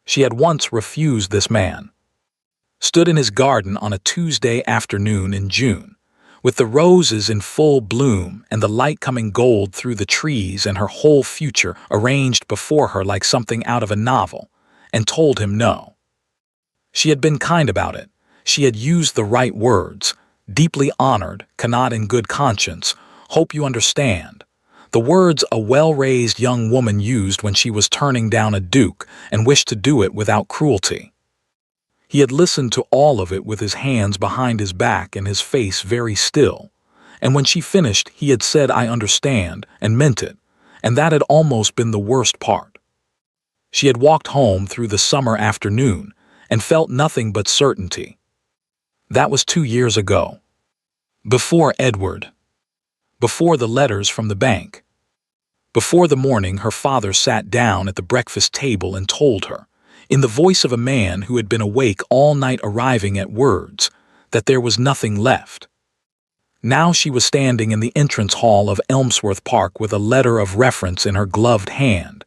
She had once refused this man. Stood in his garden on a Tuesday afternoon in June, with the roses in full bloom and the light coming gold through the trees and her whole future arranged before her like something out of a novel, and told him no. She had been kind about it. She had used the right words, deeply honored, cannot in good conscience, hope you understand. The words a well-raised young woman used when she was turning down a duke and wished to do it without cruelty. He had listened to all of it with his hands behind his back and his face very still, and when she finished he had said I understand and meant it, and that had almost been the worst part. She had walked home through the summer afternoon and felt nothing but certainty. That was 2 years ago. Before Edward. Before the letters from the bank. Before the morning her father sat down at the breakfast table and told her, in the voice of a man who had been awake all night arriving at words, that there was nothing left. Now she was standing in the entrance hall of Elmsworth Park with a letter of reference in her gloved hand.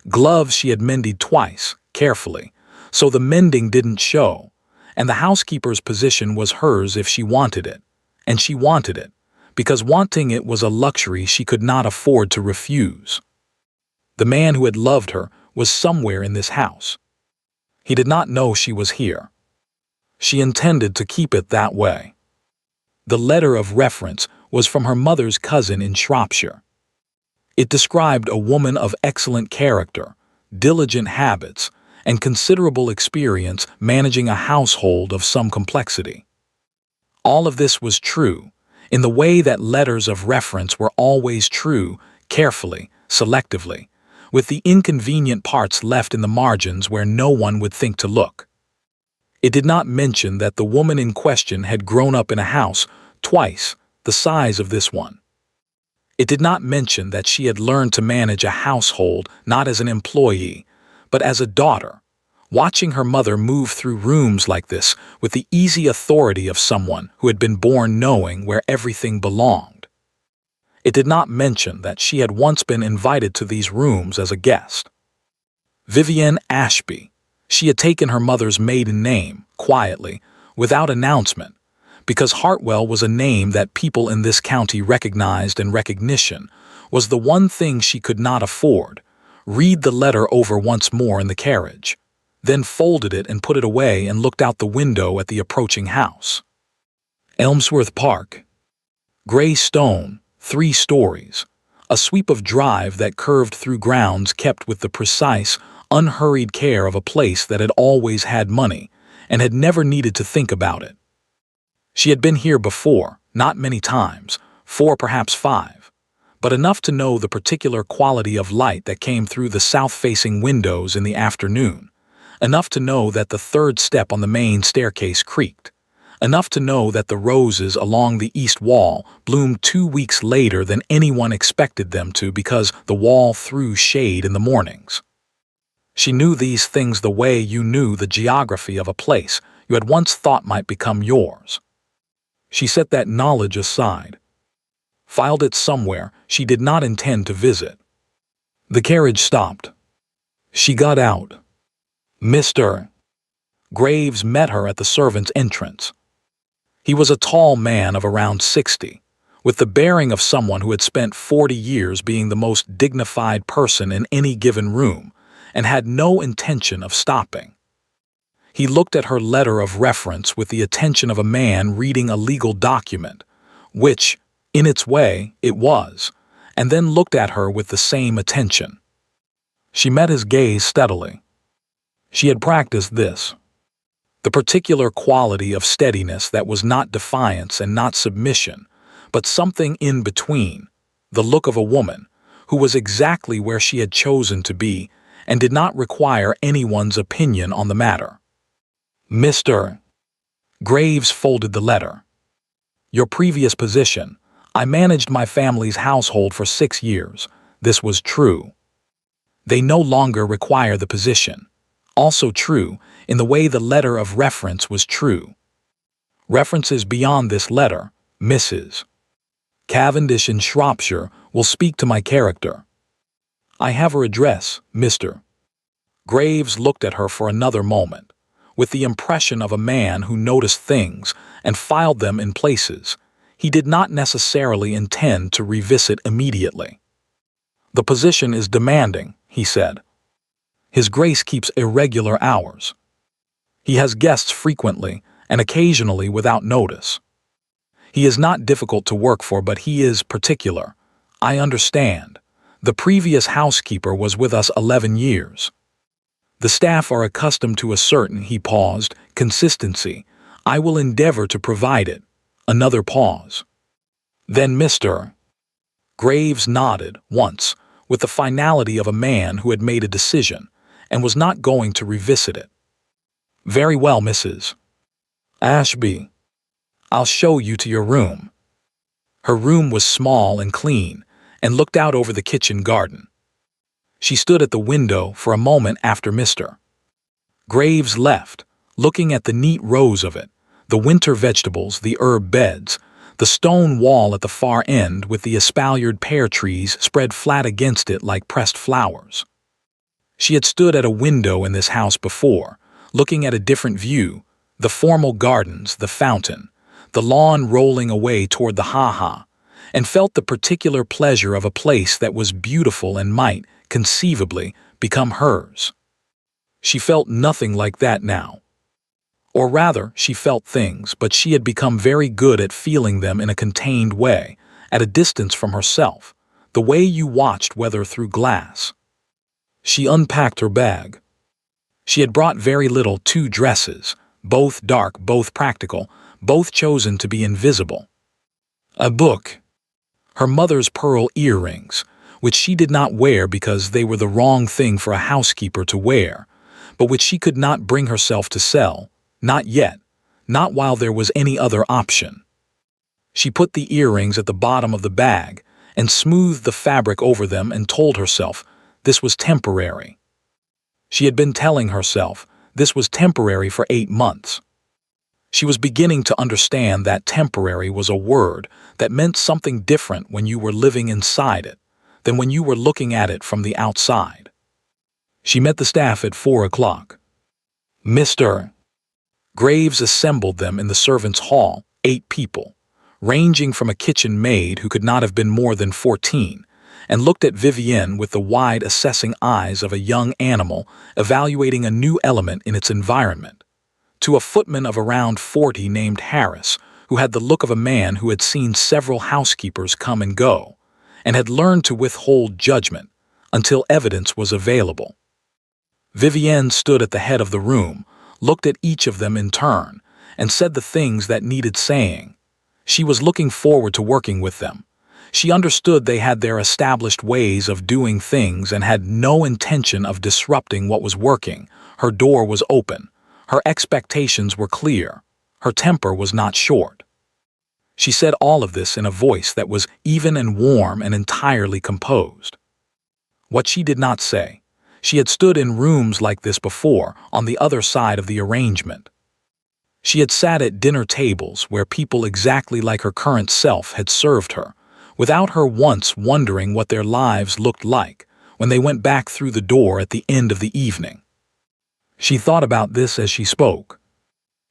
Gloves she had mended twice, carefully, so the mending didn't show, and the housekeeper's position was hers if she wanted it, and she wanted it, because wanting it was a luxury she could not afford to refuse. The man who had loved her was somewhere in this house. He did not know she was here. She intended to keep it that way. The letter of reference was from her mother's cousin in Shropshire. It described a woman of excellent character, diligent habits, and considerable experience managing a household of some complexity. All of this was true, in the way that letters of reference were always true, carefully, selectively, with the inconvenient parts left in the margins where no one would think to look. It did not mention that the woman in question had grown up in a house twice the size of this one. It did not mention that she had learned to manage a household not as an employee, but as a daughter, watching her mother move through rooms like this with the easy authority of someone who had been born knowing where everything belonged. It did not mention that she had once been invited to these rooms as a guest. Vivienne Ashby. She had taken her mother's maiden name, quietly, without announcement, because Hartwell was a name that people in this county recognized, and recognition was the one thing she could not afford. Read the letter over once more in the carriage, then folded it and put it away and looked out the window at the approaching house. Elmsworth Park. Gray stone, 3 stories, a sweep of drive that curved through grounds kept with the precise, unhurried care of a place that had always had money and had never needed to think about it. She had been here before, not many times, 4 perhaps 5, but enough to know the particular quality of light that came through the south-facing windows in the afternoon, enough to know that the 3rd step on the main staircase creaked, enough to know that the roses along the east wall bloomed 2 weeks later than anyone expected them to because the wall threw shade in the mornings. She knew these things the way you knew the geography of a place you had once thought might become yours. She set that knowledge aside, filed it somewhere she did not intend to visit. The carriage stopped. She got out. Mr. Graves met her at the servants' entrance. He was a tall man of around 60, with the bearing of someone who had spent 40 years being the most dignified person in any given room and had no intention of stopping. He looked at her letter of reference with the attention of a man reading a legal document, which, in its way, it was, and then looked at her with the same attention. She met his gaze steadily. She had practiced this. The particular quality of steadiness that was not defiance and not submission, but something in between, the look of a woman who was exactly where she had chosen to be and did not require anyone's opinion on the matter. Mr. Graves folded the letter. Your previous position. I managed my family's household for 6 years. This was true. They no longer require the position. Also true in the way the letter of reference was true. References beyond this letter, Mrs. Cavendish in Shropshire, will speak to my character. I have her address, Mr. Graves looked at her for another moment, with the impression of a man who noticed things and filed them in places he did not necessarily intend to revisit immediately. "The position is demanding," he said. "His Grace keeps irregular hours. He has guests frequently and occasionally without notice. He is not difficult to work for, but he is particular. I understand. The previous housekeeper was with us 11 years. The staff are accustomed to a certain," he paused, "consistency. I will endeavor to provide it." Another pause. Then Mr. Graves nodded once, with the finality of a man who had made a decision and was not going to revisit it. "Very well, Mrs. Ashby. I'll show you to your room." Her room was small and clean and looked out over the kitchen garden. She stood at the window for a moment after Mr. Graves left, looking at the neat rows of it, the winter vegetables, the herb beds, the stone wall at the far end with the espaliered pear trees spread flat against it like pressed flowers. She had stood at a window in this house before, looking at a different view, the formal gardens, the fountain, the lawn rolling away toward the ha-ha, and felt the particular pleasure of a place that was beautiful and might, conceivably, become hers. She felt nothing like that now. Or rather, she felt things, but she had become very good at feeling them in a contained way, at a distance from herself, the way you watched weather through glass. She unpacked her bag. She had brought very little, 2 dresses, both dark, both practical, both chosen to be invisible. A book. Her mother's pearl earrings, which she did not wear because they were the wrong thing for a housekeeper to wear, but which she could not bring herself to sell, not yet, not while there was any other option. She put the earrings at the bottom of the bag and smoothed the fabric over them and told herself this was temporary. She had been telling herself this was temporary for 8 months. She was beginning to understand that temporary was a word that meant something different when you were living inside it than when you were looking at it from the outside. She met the staff at 4 o'clock. Mr. Graves assembled them in the servants' hall, 8 people, ranging from a kitchen maid who could not have been more than 14, and looked at Vivienne with the wide assessing eyes of a young animal evaluating a new element in its environment, to a footman of around 40 named Harris, who had the look of a man who had seen several housekeepers come and go, and had learned to withhold judgment until evidence was available. Vivienne stood at the head of the room, looked at each of them in turn, and said the things that needed saying. She was looking forward to working with them. She understood they had their established ways of doing things and had no intention of disrupting what was working. Her door was open. Her expectations were clear. Her temper was not short. She said all of this in a voice that was even and warm and entirely composed. What she did not say. She had stood in rooms like this before, on the other side of the arrangement. She had sat at dinner tables where people exactly like her current self had served her, without her once wondering what their lives looked like when they went back through the door at the end of the evening. She thought about this as she spoke.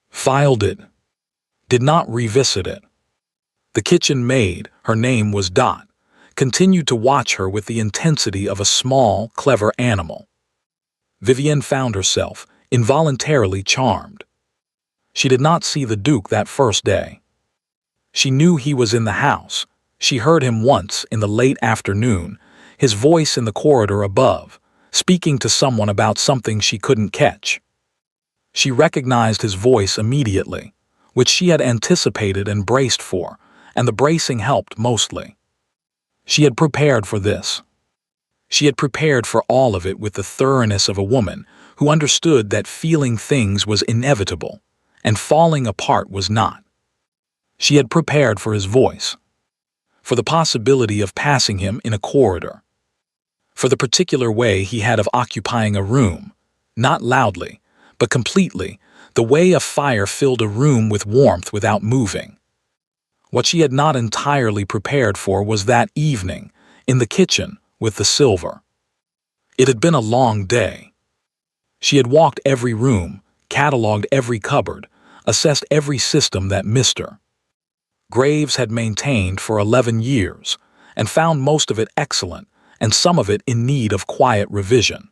Filed it. Did not revisit it. The kitchen maid, her name was Dot, continued to watch her with the intensity of a small, clever animal. Vivienne found herself involuntarily charmed. She did not see the Duke that first day. She knew he was in the house. She heard him once in the late afternoon, his voice in the corridor above, speaking to someone about something she couldn't catch. She recognized his voice immediately, which she had anticipated and braced for, and the bracing helped mostly. She had prepared for this. She had prepared for all of it with the thoroughness of a woman who understood that feeling things was inevitable, and falling apart was not. She had prepared for his voice, for the possibility of passing him in a corridor, for the particular way he had of occupying a room, not loudly, but completely, the way a fire filled a room with warmth without moving. What she had not entirely prepared for was that evening, in the kitchen with the silver. It had been a long day. She had walked every room, cataloged every cupboard, assessed every system that Mr. Graves had maintained for 11 years, and found most of it excellent and some of it in need of quiet revision.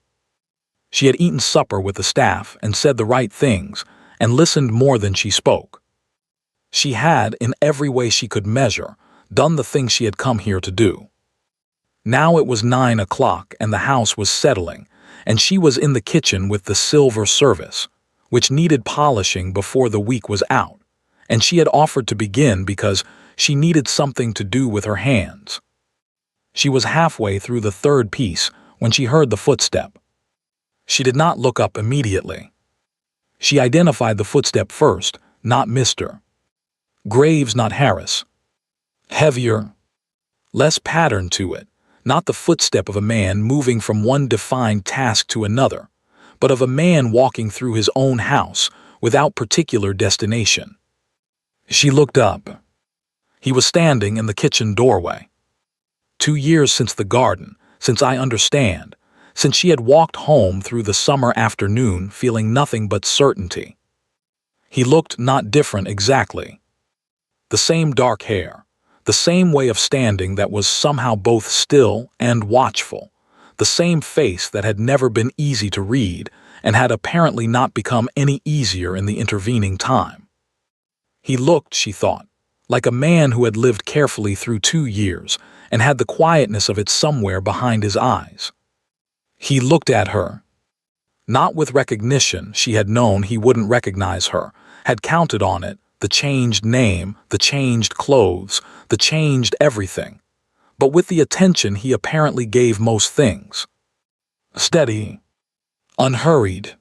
She had eaten supper with the staff and said the right things and listened more than she spoke. She had, in every way she could measure, done the thing she had come here to do. Now it was 9 o'clock and the house was settling, and she was in the kitchen with the silver service, which needed polishing before the week was out, and she had offered to begin because she needed something to do with her hands. She was halfway through the third piece when she heard the footstep. She did not look up immediately. She identified the footstep first, not Mr. Graves, not Harris. Heavier, less pattern to it, not the footstep of a man moving from one defined task to another, but of a man walking through his own house without particular destination. She looked up. He was standing in the kitchen doorway. 2 years since the garden, since I understand, since she had walked home through the summer afternoon feeling nothing but certainty. He looked not different exactly. The same dark hair, the same way of standing that was somehow both still and watchful, the same face that had never been easy to read and had apparently not become any easier in the intervening time. He looked, she thought, like a man who had lived carefully through 2 years and had the quietness of it somewhere behind his eyes. He looked at her. Not with recognition, she had known he wouldn't recognize her, had counted on it, the changed name, the changed clothes, the changed everything, but with the attention he apparently gave most things. Steady, unhurried.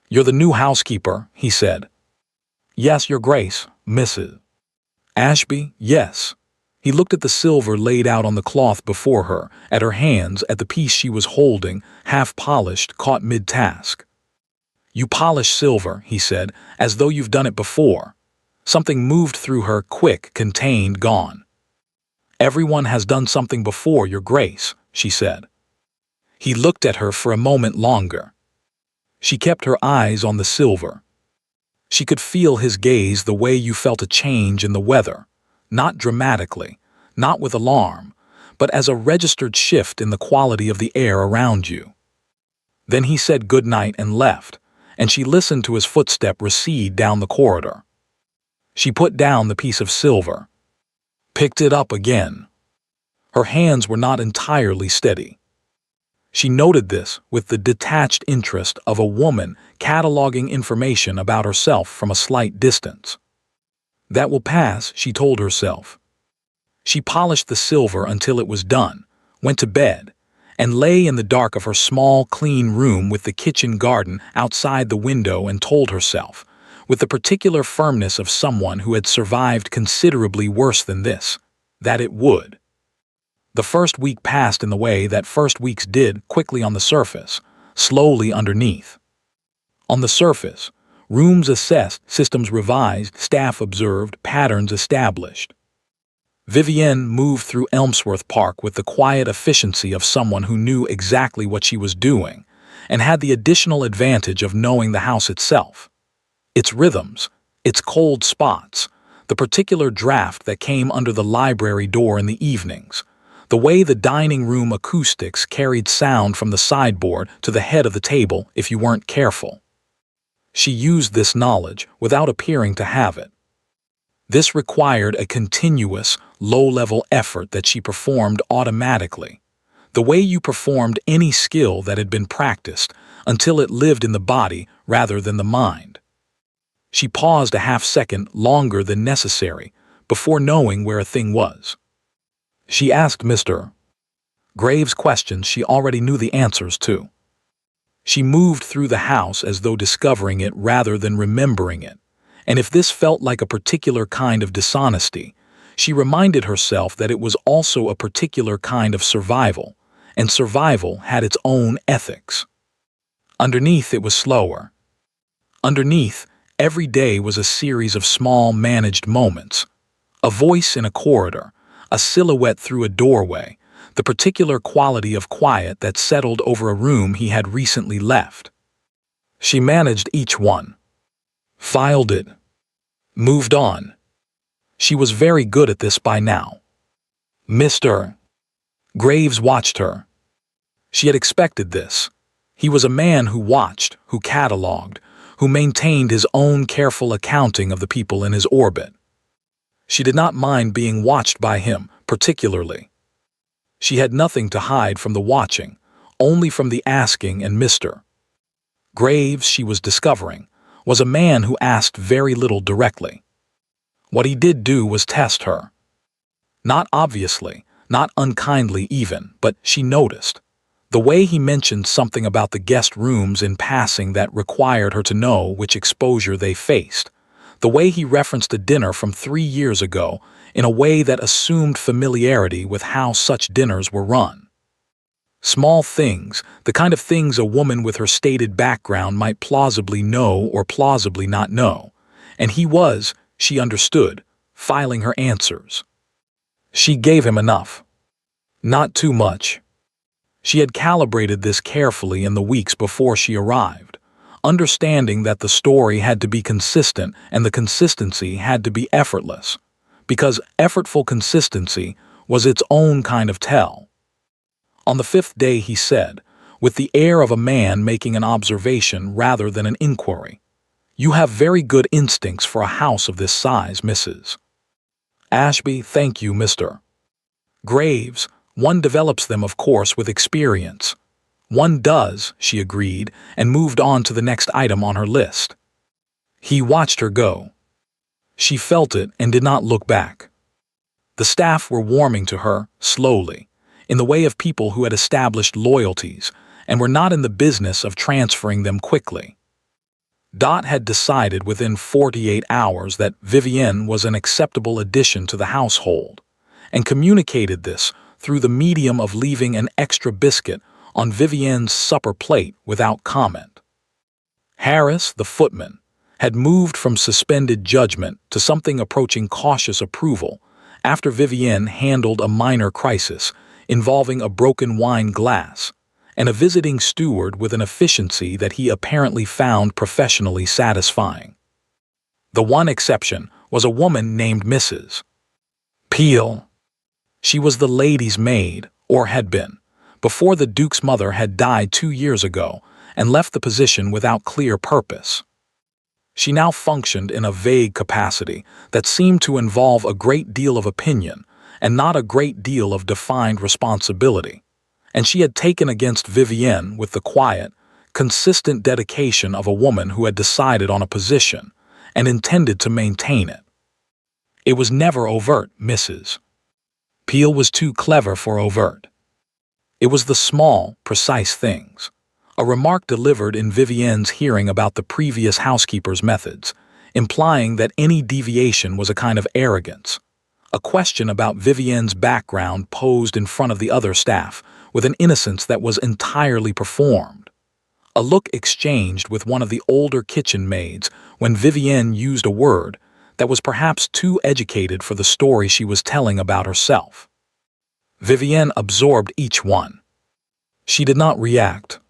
"You're the new housekeeper," he said. "Yes, Your Grace, Mrs. Ashby, yes." He looked at the silver laid out on the cloth before her, at her hands, at the piece she was holding, half-polished, caught mid-task. "You polish silver," he said, "as though you've done it before." Something moved through her, quick, contained, gone. "Everyone has done something before, Your Grace," she said. He looked at her for a moment longer. She kept her eyes on the silver. She could feel his gaze the way you felt a change in the weather, not dramatically, not with alarm, but as a registered shift in the quality of the air around you. Then he said good night and left, and she listened to his footstep recede down the corridor. She put down the piece of silver, picked it up again. Her hands were not entirely steady. She noted this with the detached interest of a woman cataloging information about herself from a slight distance. That will pass, she told herself. She polished the silver until it was done, went to bed, and lay in the dark of her small, clean room with the kitchen garden outside the window and told herself, with the particular firmness of someone who had survived considerably worse than this, that it would. The first week passed in the way that first weeks did, quickly on the surface, slowly underneath. On the surface, rooms assessed, systems revised, staff observed, patterns established. Vivienne moved through Elmsworth Park with the quiet efficiency of someone who knew exactly what she was doing and had the additional advantage of knowing the house itself. Its rhythms, its cold spots, the particular draft that came under the library door in the evenings, the way the dining room acoustics carried sound from the sideboard to the head of the table if you weren't careful. She used this knowledge without appearing to have it. This required a continuous, low-level effort that she performed automatically, the way you performed any skill that had been practiced until it lived in the body rather than the mind. She paused a half-second longer than necessary before knowing where a thing was. She asked Mr. Graves questions she already knew the answers to. She moved through the house as though discovering it rather than remembering it, and if this felt like a particular kind of dishonesty, she reminded herself that it was also a particular kind of survival, and survival had its own ethics. Underneath it was slower. Underneath, every day was a series of small managed moments. A voice in a corridor, a silhouette through a doorway, the particular quality of quiet that settled over a room he had recently left. She managed each one, filed it, moved on. She was very good at this by now. Mr. Graves watched her. She had expected this. He was a man who watched, who catalogued, who maintained his own careful accounting of the people in his orbit. She did not mind being watched by him, particularly. She had nothing to hide from the watching, only from the asking, and Mr. Graves, she was discovering, was a man who asked very little directly. What he did do was test her. Not obviously, not unkindly even, but she noticed. The way he mentioned something about the guest rooms in passing that required her to know which exposure they faced. The way he referenced a dinner from 3 years ago in a way that assumed familiarity with how such dinners were run. Small things, the kind of things a woman with her stated background might plausibly know or plausibly not know, and he was, she understood, filing her answers. She gave him enough. Not too much. She had calibrated this carefully in the weeks before she arrived, understanding that the story had to be consistent and the consistency had to be effortless, because effortful consistency was its own kind of tell. On the 5th day he said, with the air of a man making an observation rather than an inquiry, "You have very good instincts for a house of this size, Mrs. Ashby." "Thank you, Mr. Graves. One develops them, of course, with experience." "One does," she agreed, and moved on to the next item on her list. He watched her go. She felt it and did not look back. The staff were warming to her, slowly, in the way of people who had established loyalties and were not in the business of transferring them quickly. Dot had decided within 48 hours that Vivienne was an acceptable addition to the household, and communicated this through the medium of leaving an extra biscuit on Vivienne's supper plate without comment. Harris, the footman, had moved from suspended judgment to something approaching cautious approval after Vivienne handled a minor crisis involving a broken wine glass and a visiting steward with an efficiency that he apparently found professionally satisfying. The one exception was a woman named Mrs. Peel. She was the lady's maid, or had been, before the Duke's mother had died 2 years ago and left the position without clear purpose. She now functioned in a vague capacity that seemed to involve a great deal of opinion and not a great deal of defined responsibility, and she had taken against Vivienne with the quiet, consistent dedication of a woman who had decided on a position and intended to maintain it. It was never overt, Mrs. Peel was too clever for overt. It was the small, precise things. A remark delivered in Vivienne's hearing about the previous housekeeper's methods, implying that any deviation was a kind of arrogance. A question about Vivienne's background posed in front of the other staff with an innocence that was entirely performed. A look exchanged with one of the older kitchen maids when Vivienne used a word that was perhaps too educated for the story she was telling about herself. Vivienne absorbed each one. She did not react.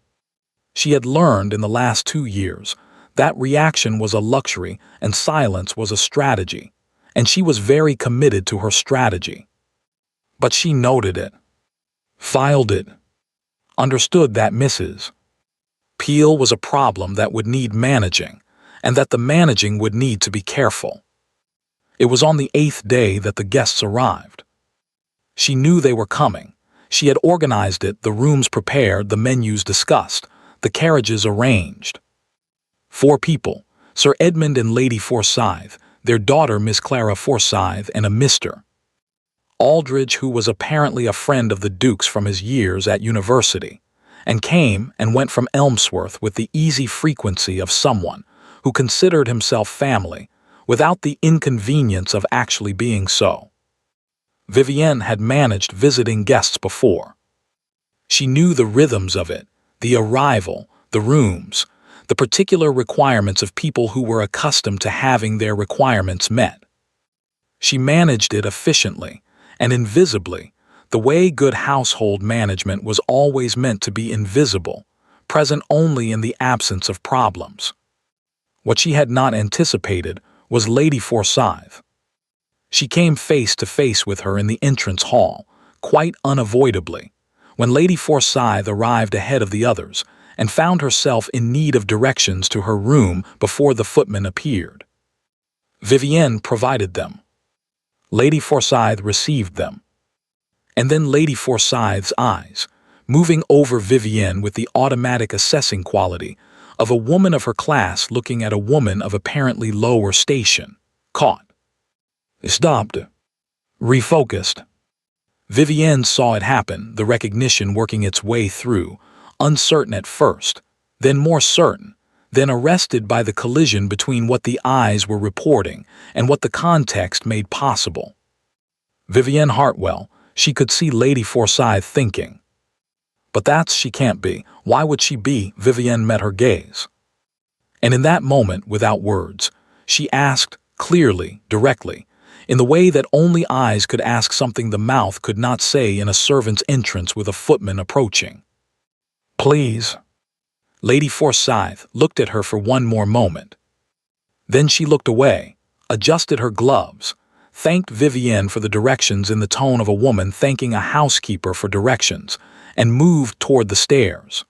She had learned in the last 2 years that reaction was a luxury and silence was a strategy, and she was very committed to her strategy. But she noted it, filed it, understood that Mrs. Peel was a problem that would need managing, and that the managing would need to be careful. It was on the 8th day that the guests arrived. She knew they were coming. She had organized it, the rooms prepared, the menus discussed, the carriages arranged. 4 people, Sir Edmund and Lady Forsyth, their daughter Miss Clara Forsyth, and a Mr. Aldridge, who was apparently a friend of the Duke's from his years at university, and came and went from Elmsworth with the easy frequency of someone who considered himself family, without the inconvenience of actually being so. Vivienne had managed visiting guests before. She knew the rhythms of it, the arrival, the rooms, the particular requirements of people who were accustomed to having their requirements met. She managed it efficiently and invisibly, the way good household management was always meant to be invisible, present only in the absence of problems. What she had not anticipated was Lady Forsyth. She came face to face with her in the entrance hall, quite unavoidably, when Lady Forsyth arrived ahead of the others and found herself in need of directions to her room before the footman appeared. Vivienne provided them. Lady Forsyth received them. And then Lady Forsyth's eyes, moving over Vivienne with the automatic assessing quality of a woman of her class looking at a woman of apparently lower station, caught. Stopped. Refocused. Vivienne saw it happen, the recognition working its way through, uncertain at first, then more certain, then arrested by the collision between what the eyes were reporting and what the context made possible. Vivienne Hartwell, she could see Lady Forsyth thinking. But that's she can't be. Why would she be? Vivienne met her gaze. And in that moment, without words, she asked, clearly, directly, in the way that only eyes could ask something the mouth could not say in a servant's entrance with a footman approaching. Please. Lady Forsyth looked at her for one more moment. Then she looked away, adjusted her gloves, thanked Vivienne for the directions in the tone of a woman thanking a housekeeper for directions, and moved toward the stairs.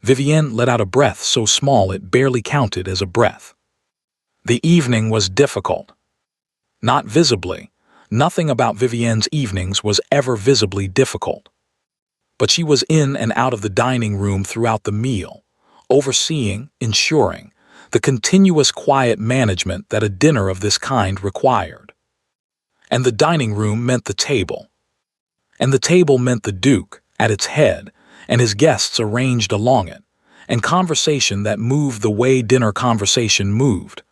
Vivienne let out a breath so small it barely counted as a breath. The evening was difficult. Not visibly. Nothing about Vivienne's evenings was ever visibly difficult. But she was in and out of the dining room throughout the meal, overseeing, ensuring, the continuous quiet management that a dinner of this kind required. And the dining room meant the table. And the table meant the Duke, at its head, and his guests arranged along it, and conversation that moved the way dinner conversation moved.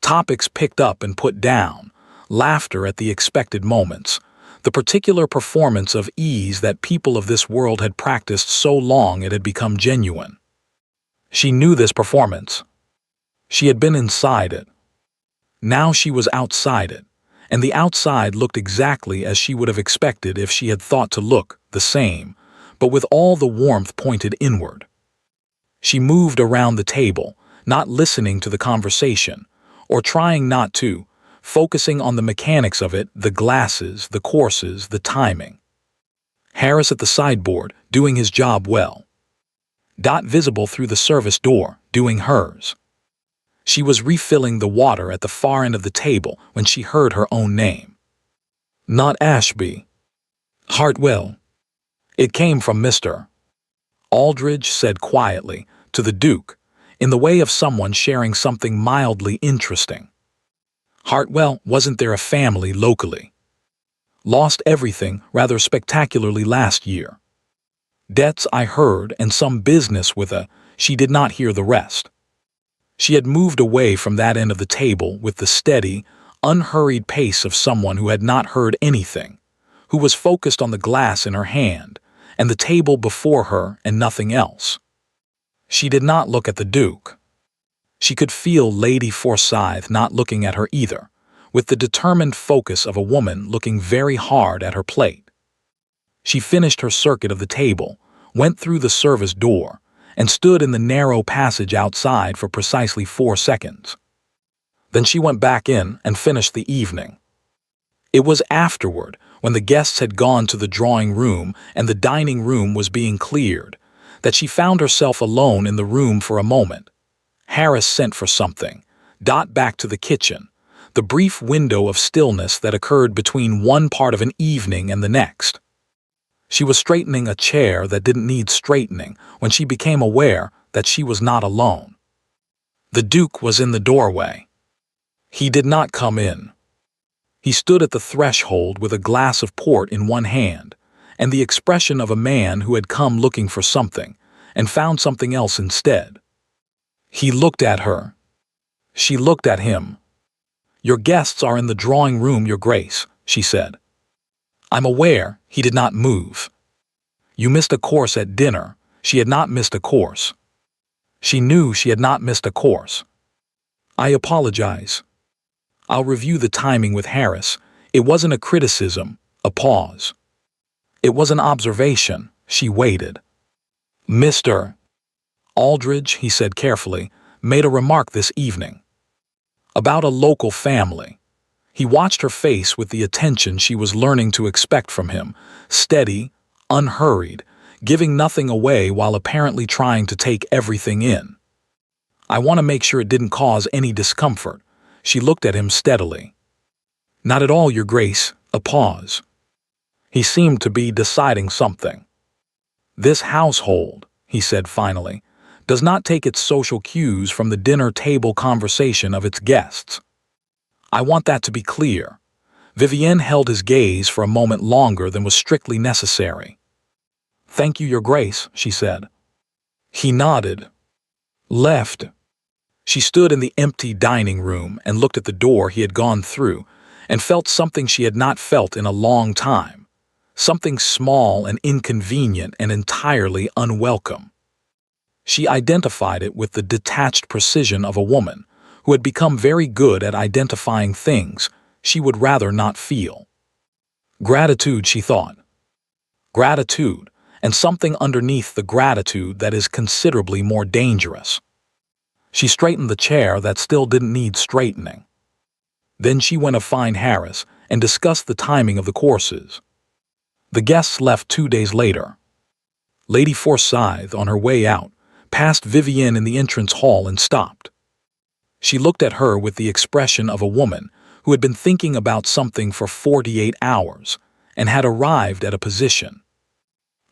Topics picked up and put down, laughter at the expected moments, the particular performance of ease that people of this world had practiced so long it had become genuine. She knew this performance. She had been inside it. Now she was outside it, and the outside looked exactly as she would have expected if she had thought to look the same, but with all the warmth pointed inward. She moved around the table, not listening to the conversation, or trying not to, focusing on the mechanics of it, the glasses, the courses, the timing. Harris at the sideboard, doing his job well. Dot visible through the service door, doing hers. She was refilling the water at the far end of the table when she heard her own name. Not Ashby. Hartwell. It came from Mr. Aldridge said quietly, to the Duke, in the way of someone sharing something mildly interesting. Hartwell, wasn't there a family locally? Lost everything rather spectacularly last year. Debts, I heard, and some business with she did not hear the rest. She had moved away from that end of the table with the steady, unhurried pace of someone who had not heard anything, who was focused on the glass in her hand, and the table before her and nothing else. She did not look at the Duke. She could feel Lady Forsyth not looking at her either, with the determined focus of a woman looking very hard at her plate. She finished her circuit of the table, went through the service door, and stood in the narrow passage outside for precisely 4 seconds. Then she went back in and finished the evening. It was afterward, when the guests had gone to the drawing room and the dining room was being cleared, that she found herself alone in the room for a moment. Harris sent for something, Dot back to the kitchen, the brief window of stillness that occurred between one part of an evening and the next. She was straightening a chair that didn't need straightening when she became aware that she was not alone. The Duke was in the doorway. He did not come in. He stood at the threshold with a glass of port in one hand, and the expression of a man who had come looking for something, and found something else instead. He looked at her. She looked at him. "Your guests are in the drawing room, Your Grace," she said. "I'm aware." He did not move. "You missed a course at dinner." She had not missed a course. She knew she had not missed a course. "I apologize. I'll review the timing with Harris." It wasn't a criticism, a pause. It was an observation. She waited. "Mr. Aldridge, he said carefully, made a remark this evening. About a local family. He watched her face with the attention she was learning to expect from him, steady, unhurried, giving nothing away while apparently trying to take everything in. I want to make sure it didn't cause any discomfort. She looked at him steadily. Not at all, Your Grace. A pause. He seemed to be deciding something. This household, he said finally, does not take its social cues from the dinner table conversation of its guests. I want that to be clear. Vivienne held his gaze for a moment longer than was strictly necessary. Thank you, Your Grace, she said. He nodded. Left. She stood in the empty dining room and looked at the door he had gone through and felt something she had not felt in a long time, something small and inconvenient and entirely unwelcome. She identified it with the detached precision of a woman who had become very good at identifying things she would rather not feel. Gratitude, she thought. Gratitude, and something underneath the gratitude that is considerably more dangerous. She straightened the chair that still didn't need straightening. Then she went to find Harris and discussed the timing of the courses. The guests left 2 days later. Lady Forsyth, on her way out, passed Vivienne in the entrance hall and stopped. She looked at her with the expression of a woman who had been thinking about something for 48 hours and had arrived at a position.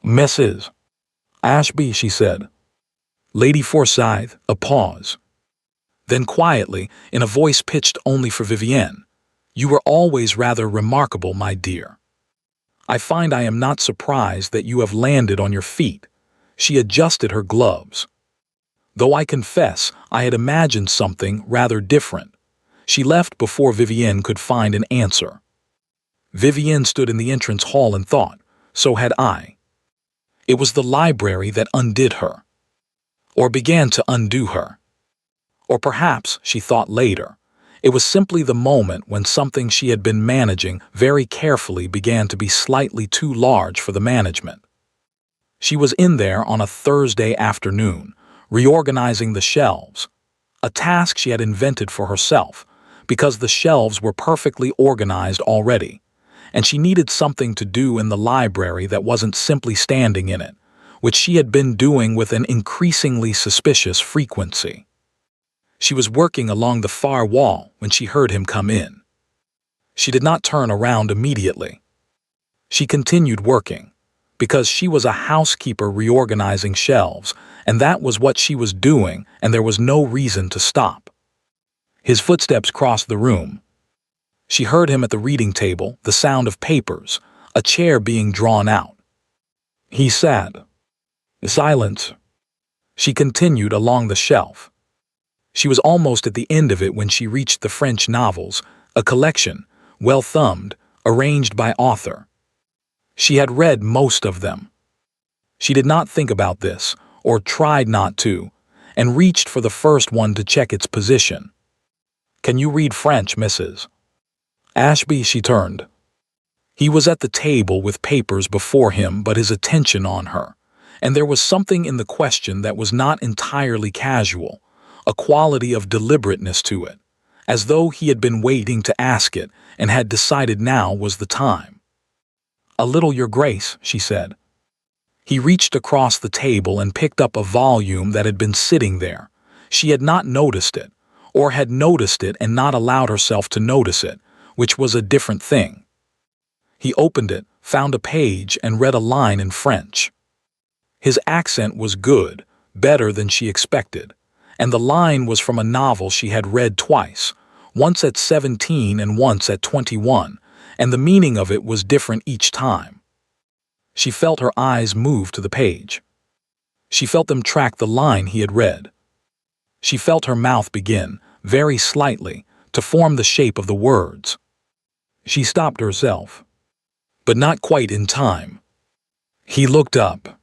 Mrs. Ashby, she said. Lady Forsyth, a pause. Then quietly, in a voice pitched only for Vivienne, You were always rather remarkable, my dear. I find I am not surprised that you have landed on your feet. She adjusted her gloves. Though I confess I had imagined something rather different. She left before Vivienne could find an answer. Vivienne stood in the entrance hall and thought, so had I. It was the library that undid her. Or began to undo her. Or perhaps, she thought later, it was simply the moment when something she had been managing very carefully began to be slightly too large for the management. She was in there on a Thursday afternoon, reorganizing the shelves, a task she had invented for herself, because the shelves were perfectly organized already, and she needed something to do in the library that wasn't simply standing in it, which she had been doing with an increasingly suspicious frequency. She was working along the far wall when she heard him come in. She did not turn around immediately. She continued working, because she was a housekeeper reorganizing shelves, and that was what she was doing, and there was no reason to stop. His footsteps crossed the room. She heard him at the reading table, the sound of papers, a chair being drawn out. He sat. Silence. She continued along the shelf. She was almost at the end of it when she reached the French novels, a collection, well thumbed, arranged by author. She had read most of them. She did not think about this, or tried not to, and reached for the first one to check its position. Can you read French, Mrs. Ashby? She turned. He was at the table with papers before him but his attention on her, and there was something in the question that was not entirely casual, a quality of deliberateness to it, as though he had been waiting to ask it and had decided now was the time. A little, Your Grace, she said. He reached across the table and picked up a volume that had been sitting there. She had not noticed it, or had noticed it and not allowed herself to notice it, which was a different thing. He opened it, found a page, and read a line in French. His accent was good, better than she expected, and the line was from a novel she had read twice, once at 17 and once at 21, and the meaning of it was different each time. She felt her eyes move to the page. She felt them track the line he had read. She felt her mouth begin, very slightly, to form the shape of the words. She stopped herself, but not quite in time. He looked up.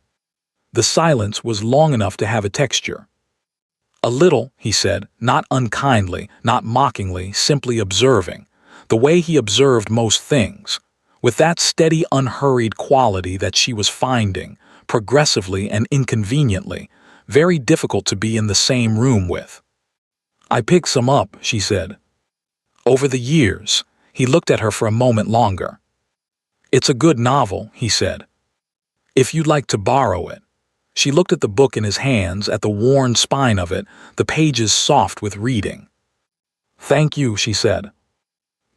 The silence was long enough to have a texture. A little, he said, not unkindly, not mockingly, simply observing, the way he observed most things, with that steady, unhurried quality that she was finding, progressively and inconveniently, very difficult to be in the same room with. "I picked some up," she said. Over the years, he looked at her for a moment longer. "It's a good novel," he said. "If you'd like to borrow it." She looked at the book in his hands, at the worn spine of it, the pages soft with reading. "Thank you," she said.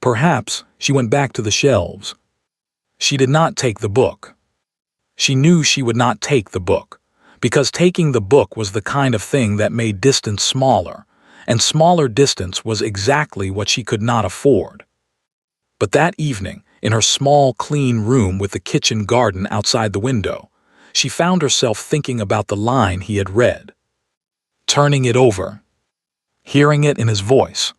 Perhaps she went back to the shelves. She did not take the book. She knew she would not take the book, because taking the book was the kind of thing that made distance smaller, and smaller distance was exactly what she could not afford. But that evening, in her small, clean room with the kitchen garden outside the window, she found herself thinking about the line he had read, turning it over, hearing it in his voice.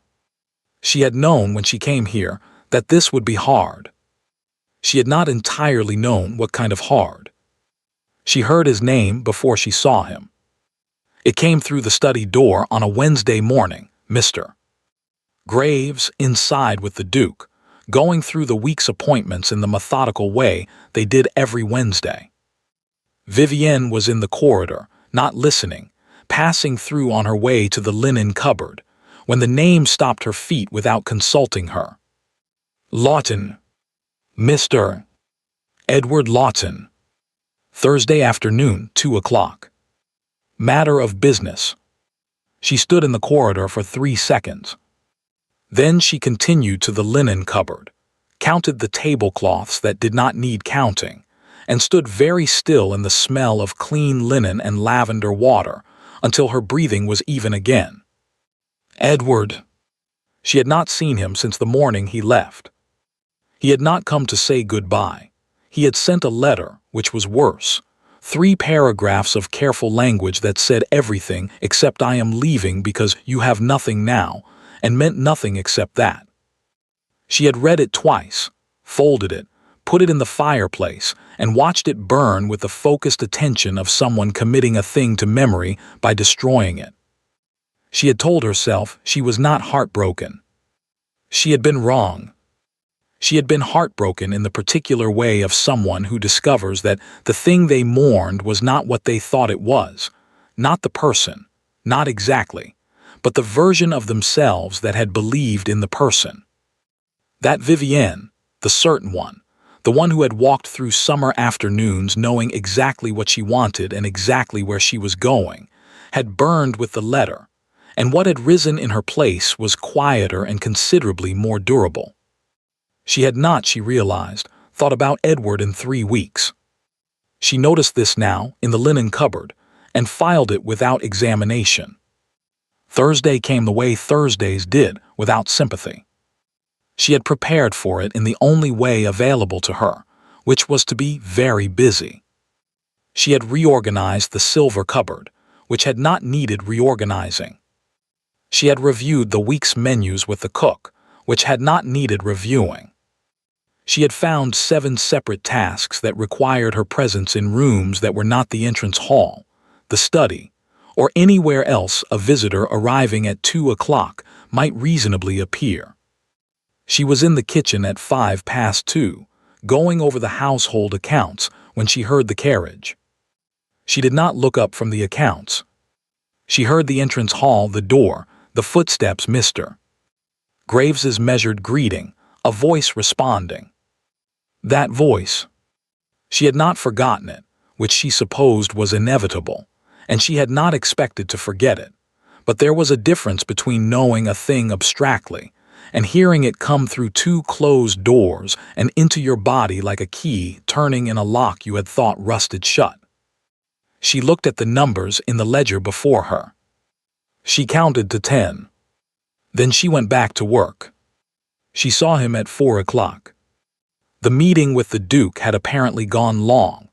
She had known when she came here that this would be hard. She had not entirely known what kind of hard. She heard his name before she saw him. It came through the study door on a Wednesday morning, Mr. Graves inside with the Duke, going through the week's appointments in the methodical way they did every Wednesday. Vivienne was in the corridor, not listening, passing through on her way to the linen cupboard, when the name stopped her feet without consulting her. Lawton. Mr. Edward Lawton. Thursday afternoon, 2 o'clock. Matter of business. She stood in the corridor for 3 seconds. Then she continued to the linen cupboard, counted the tablecloths that did not need counting, and stood very still in the smell of clean linen and lavender water until her breathing was even again. Edward. She had not seen him since the morning he left. He had not come to say goodbye. He had sent a letter, which was worse. 3 paragraphs of careful language that said everything except "I am leaving because you have nothing now," and meant nothing except that. She had read it twice, folded it, put it in the fireplace, and watched it burn with the focused attention of someone committing a thing to memory by destroying it. She had told herself she was not heartbroken. She had been wrong. She had been heartbroken in the particular way of someone who discovers that the thing they mourned was not what they thought it was, not the person, not exactly, but the version of themselves that had believed in the person. That Vivienne, the certain one, the one who had walked through summer afternoons knowing exactly what she wanted and exactly where she was going, had burned with the letter, and what had risen in her place was quieter and considerably more durable. She had not, she realized, thought about Edward in 3 weeks. She noticed this now in the linen cupboard and filed it without examination. Thursday came the way Thursdays did, without sympathy. She had prepared for it in the only way available to her, which was to be very busy. She had reorganized the silver cupboard, which had not needed reorganizing. She had reviewed the week's menus with the cook, which had not needed reviewing. She had found 7 separate tasks that required her presence in rooms that were not the entrance hall, the study, or anywhere else a visitor arriving at 2 o'clock might reasonably appear. She was in the kitchen at 2:05, going over the household accounts when she heard the carriage. She did not look up from the accounts. She heard the entrance hall, the door, the footsteps, Mr. Graves's measured greeting, a voice responding. That voice. She had not forgotten it, which she supposed was inevitable, and she had not expected to forget it. But there was a difference between knowing a thing abstractly and hearing it come through 2 closed doors and into your body like a key turning in a lock you had thought rusted shut. She looked at the numbers in the ledger before her. She counted to 10. Then she went back to work. She saw him at 4 o'clock. The meeting with the Duke had apparently gone long.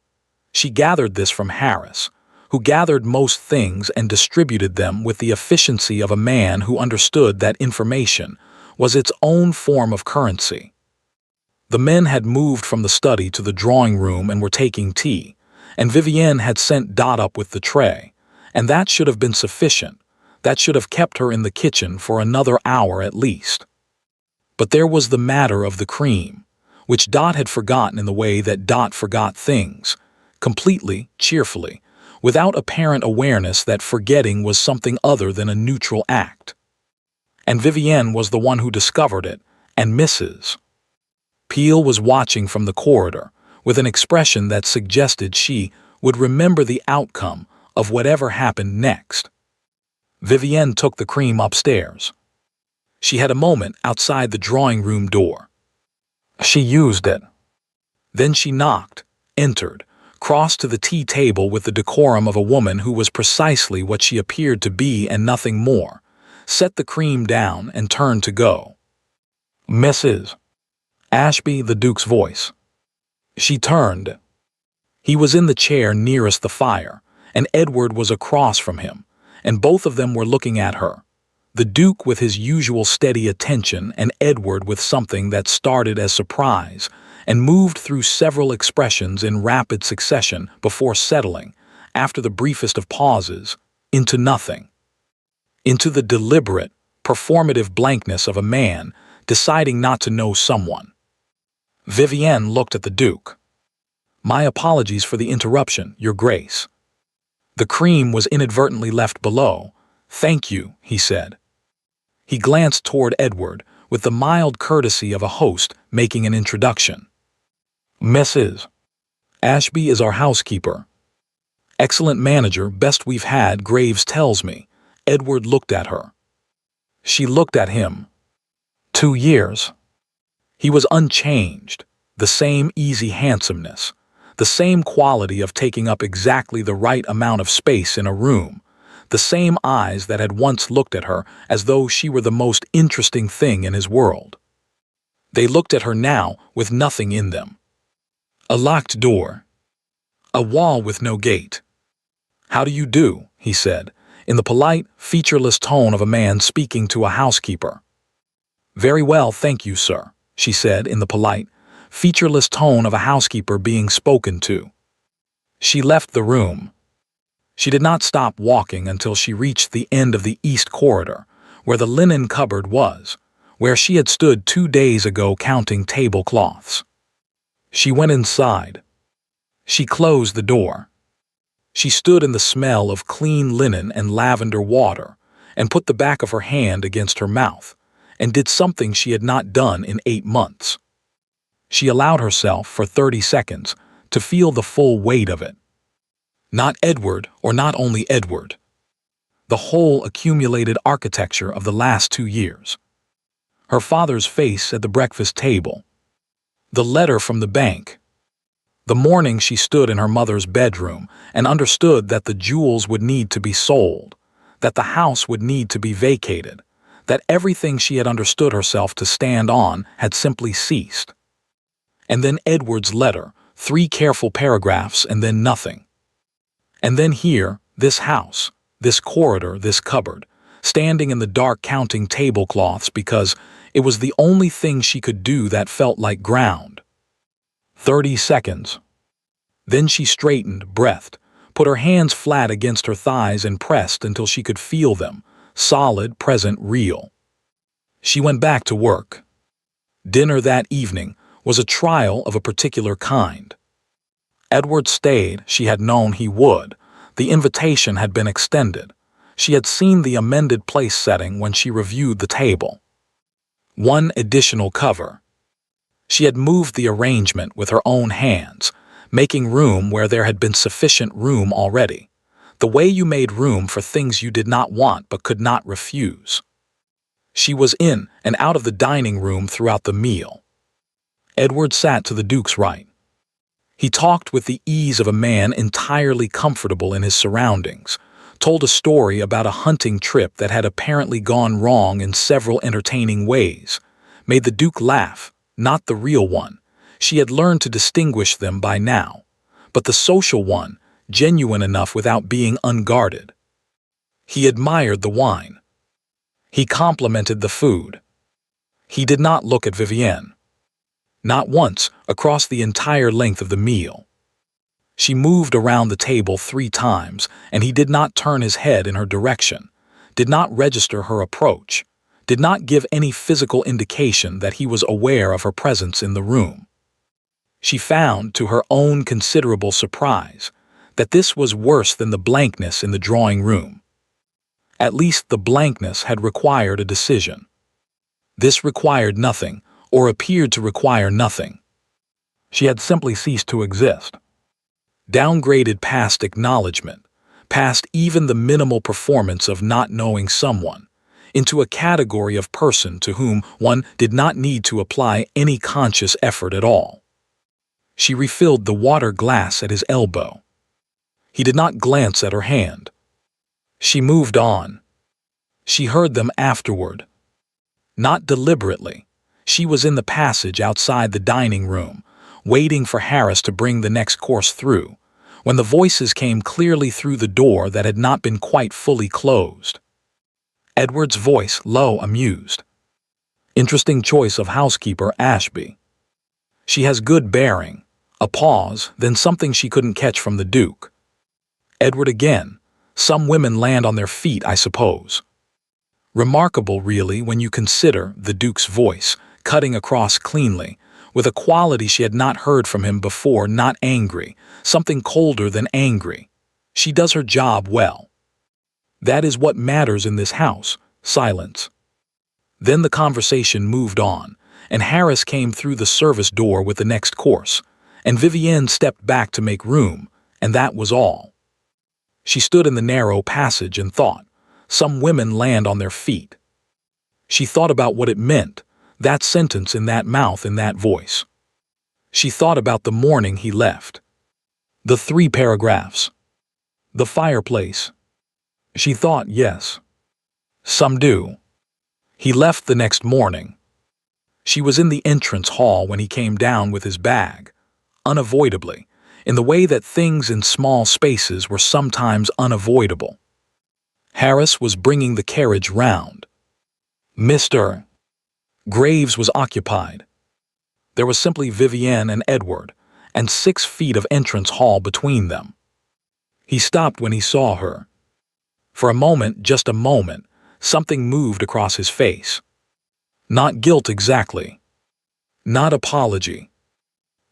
She gathered this from Harris, who gathered most things and distributed them with the efficiency of a man who understood that information was its own form of currency. The men had moved from the study to the drawing room and were taking tea, and Vivienne had sent Dot up with the tray, and that should have been sufficient. That should have kept her in the kitchen for another hour at least. But there was the matter of the cream, which Dot had forgotten in the way that Dot forgot things, completely, cheerfully, without apparent awareness that forgetting was something other than a neutral act. And Vivienne was the one who discovered it, and Mrs. Peel was watching from the corridor, with an expression that suggested she would remember the outcome of whatever happened next. Vivienne took the cream upstairs. She had a moment outside the drawing room door. She used it. Then she knocked, entered, crossed to the tea table with the decorum of a woman who was precisely what she appeared to be and nothing more, set the cream down and turned to go. Mrs. Ashby, the Duke's voice. She turned. He was in the chair nearest the fire, and Edward was across from him, and both of them were looking at her. The Duke with his usual steady attention and Edward with something that started as surprise and moved through several expressions in rapid succession before settling, after the briefest of pauses, into nothing. Into the deliberate, performative blankness of a man deciding not to know someone. Vivienne looked at the Duke. "My apologies for the interruption, Your Grace." The cream was inadvertently left below. "Thank you," he said. He glanced toward Edward with the mild courtesy of a host making an introduction. "Mrs. Ashby is our housekeeper. Excellent manager, best we've had, Graves tells me." Edward looked at her. She looked at him. 2 years. He was unchanged, the same easy handsomeness, the same quality of taking up exactly the right amount of space in a room, the same eyes that had once looked at her as though she were the most interesting thing in his world. They looked at her now with nothing in them. A locked door. A wall with no gate. "How do you do?" he said, in the polite, featureless tone of a man speaking to a housekeeper. "Very well, thank you, sir," she said in the polite, featureless tone of a housekeeper being spoken to. She left the room. She did not stop walking until she reached the end of the east corridor, where the linen cupboard was, where she had stood 2 days ago counting tablecloths. She went inside. She closed the door. She stood in the smell of clean linen and lavender water, and put the back of her hand against her mouth, and did something she had not done in 8 months. She allowed herself, for 30 seconds, to feel the full weight of it. Not Edward, or not only Edward. The whole accumulated architecture of the last 2 years. Her father's face at the breakfast table. The letter from the bank. The morning she stood in her mother's bedroom and understood that the jewels would need to be sold, that the house would need to be vacated, that everything she had understood herself to stand on had simply ceased. And then Edward's letter, 3 careful paragraphs, and then nothing. And then here, this house, this corridor, this cupboard, standing in the dark counting tablecloths because it was the only thing she could do that felt like ground. 30 seconds. Then she straightened, breathed, put her hands flat against her thighs and pressed until she could feel them, solid, present, real. She went back to work. Dinner that evening was a trial of a particular kind. Edward stayed, she had known he would. The invitation had been extended. She had seen the amended place setting when she reviewed the table. 1 additional cover. She had moved the arrangement with her own hands, making room where there had been sufficient room already, the way you made room for things you did not want but could not refuse. She was in and out of the dining room throughout the meal. Edward sat to the Duke's right. He talked with the ease of a man entirely comfortable in his surroundings, told a story about a hunting trip that had apparently gone wrong in several entertaining ways, made the Duke laugh, not the real one. She had learned to distinguish them by now, but the social one, genuine enough without being unguarded. He admired the wine. He complimented the food. He did not look at Vivienne. Not once across the entire length of the meal. She moved around the table 3 times, and he did not turn his head in her direction, did not register her approach, did not give any physical indication that he was aware of her presence in the room. She found, to her own considerable surprise, that this was worse than the blankness in the drawing room. At least the blankness had required a decision. This required nothing, or appeared to require nothing. She had simply ceased to exist. Downgraded past acknowledgement, past even the minimal performance of not knowing someone, into a category of person to whom one did not need to apply any conscious effort at all. She refilled the water glass at his elbow. He did not glance at her hand. She moved on. She heard them afterward. Not deliberately. She was in the passage outside the dining room, waiting for Harris to bring the next course through, when the voices came clearly through the door that had not been quite fully closed. Edward's voice, low, amused. Interesting choice of housekeeper, Ashby. She has good bearing. A pause, then something she couldn't catch from the Duke. Edward again. Some women land on their feet, I suppose. Remarkable, really, when you consider the Duke's voice, cutting across cleanly, with a quality she had not heard from him before, not angry, something colder than angry. She does her job well. That is what matters in this house, silence. Then the conversation moved on, and Harris came through the service door with the next course, and Vivienne stepped back to make room, and that was all. She stood in the narrow passage and thought, some women land on their feet. She thought about what it meant, that sentence in that mouth, in that voice. She thought about the morning he left. The 3 paragraphs. The fireplace. She thought, yes. Some do. He left the next morning. She was in the entrance hall when he came down with his bag, unavoidably, in the way that things in small spaces were sometimes unavoidable. Harris was bringing the carriage round. Mr. Graves was occupied. There was simply Vivienne and Edward, and 6 feet of entrance hall between them. He stopped when he saw her. For a moment, just a moment, something moved across his face. Not guilt exactly. Not apology.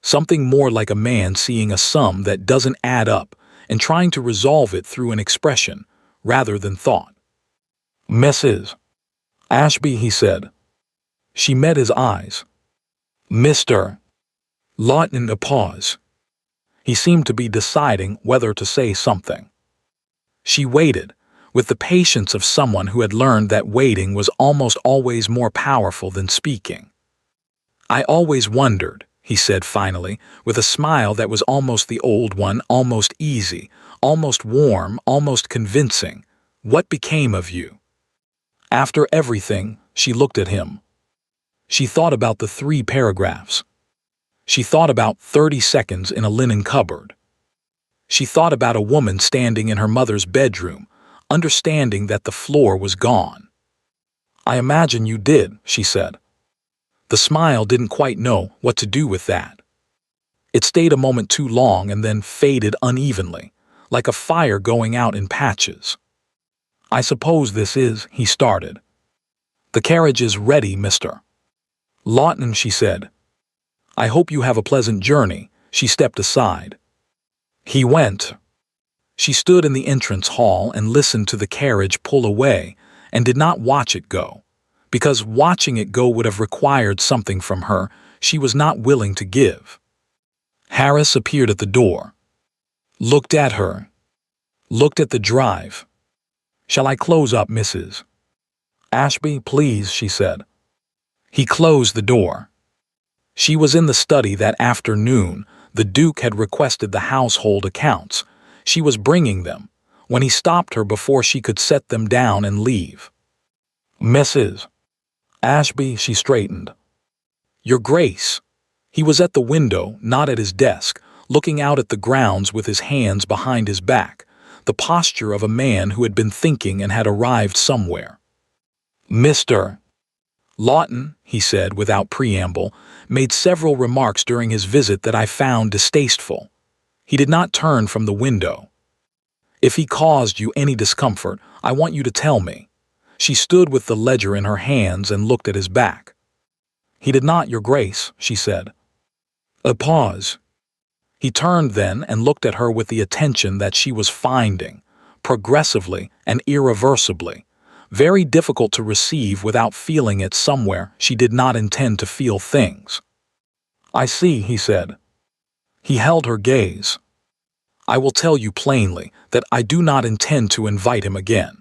Something more like a man seeing a sum that doesn't add up and trying to resolve it through an expression, rather than thought. Mrs. Ashby, he said. She met his eyes. Mr. Lawton, a pause. He seemed to be deciding whether to say something. She waited, with the patience of someone who had learned that waiting was almost always more powerful than speaking. I always wondered, he said finally, with a smile that was almost the old one, almost easy, almost warm, almost convincing, what became of you? After everything, she looked at him. She thought about the 3 paragraphs. She thought about 30 seconds in a linen cupboard. She thought about a woman standing in her mother's bedroom, understanding that the floor was gone. I imagine you did, she said. The smile didn't quite know what to do with that. It stayed a moment too long and then faded unevenly, like a fire going out in patches. I suppose this is, he started. The carriage is ready, Mr. Lawton, she said. I hope you have a pleasant journey. She stepped aside. He went. She stood in the entrance hall and listened to the carriage pull away and did not watch it go, because watching it go would have required something from her she was not willing to give. Harris appeared at the door. Looked at her. Looked at the drive. Shall I close up, Mrs. Ashby, please, she said. He closed the door. She was in the study that afternoon. The Duke had requested the household accounts. She was bringing them, when he stopped her before she could set them down and leave. Mrs. Ashby, she straightened. Your Grace. He was at the window, not at his desk, looking out at the grounds with his hands behind his back, the posture of a man who had been thinking and had arrived somewhere. Mr. Lawton, he said without preamble, made several remarks during his visit that I found distasteful. He did not turn from the window. If he caused you any discomfort, I want you to tell me. She stood with the ledger in her hands and looked at his back. He did not, Your Grace, she said. A pause. He turned then and looked at her with the attention that she was finding, progressively and irreversibly, very difficult to receive without feeling it somewhere she did not intend to feel things. "I see," he said. He held her gaze. "I will tell you plainly that I do not intend to invite him again.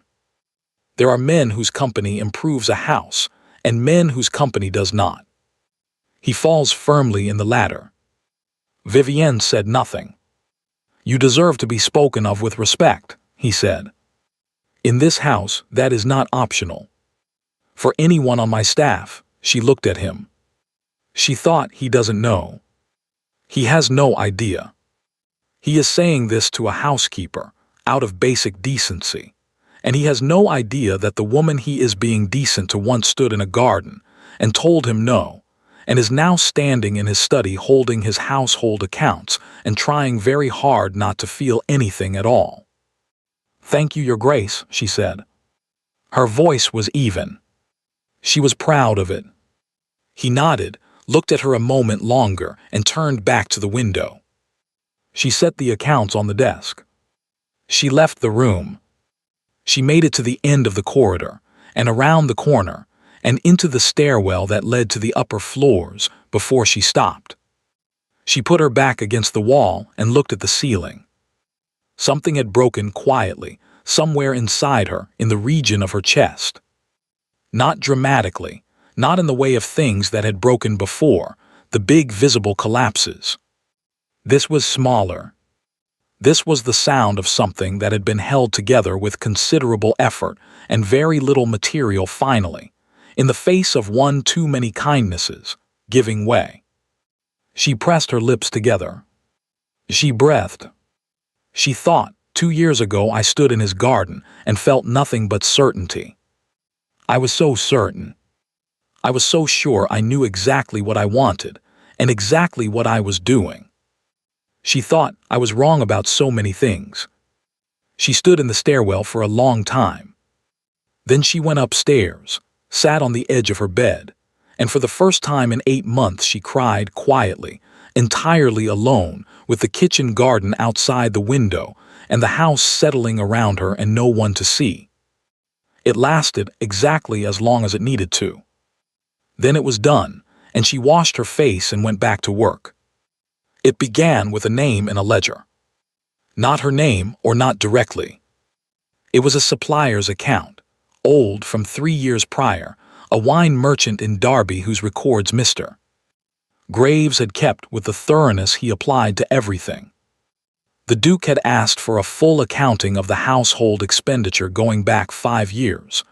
There are men whose company improves a house, and men whose company does not. He falls firmly in the latter." Vivienne said nothing. "You deserve to be spoken of with respect," he said. "In this house, that is not optional. For anyone on my staff," she looked at him. She thought, he doesn't know. He has no idea. He is saying this to a housekeeper, out of basic decency, and he has no idea that the woman he is being decent to once stood in a garden and told him no, and is now standing in his study holding his household accounts and trying very hard not to feel anything at all. "Thank you, Your Grace," she said. Her voice was even. She was proud of it. He nodded, looked at her a moment longer, and turned back to the window. She set the accounts on the desk. She left the room. She made it to the end of the corridor, and around the corner, and into the stairwell that led to the upper floors before she stopped. She put her back against the wall and looked at the ceiling. Something had broken quietly, somewhere inside her, in the region of her chest. Not dramatically, not in the way of things that had broken before, the big visible collapses. This was smaller. This was the sound of something that had been held together with considerable effort and very little material finally, in the face of one too many kindnesses, giving way. She pressed her lips together. She breathed. She thought, 2 years ago I stood in his garden and felt nothing but certainty. I was so certain. I was so sure I knew exactly what I wanted and exactly what I was doing. She thought I was wrong about so many things. She stood in the stairwell for a long time. Then she went upstairs, sat on the edge of her bed, and for the first time in 8 months she cried quietly, entirely alone, with the kitchen garden outside the window and the house settling around her and no one to see. It lasted exactly as long as it needed to. Then it was done, and she washed her face and went back to work. It began with a name in a ledger. Not her name, or not directly. It was a supplier's account, old from 3 years prior, a wine merchant in Derby whose records Mr. Graves had kept with the thoroughness he applied to everything. The Duke had asked for a full accounting of the household expenditure going back 5 years,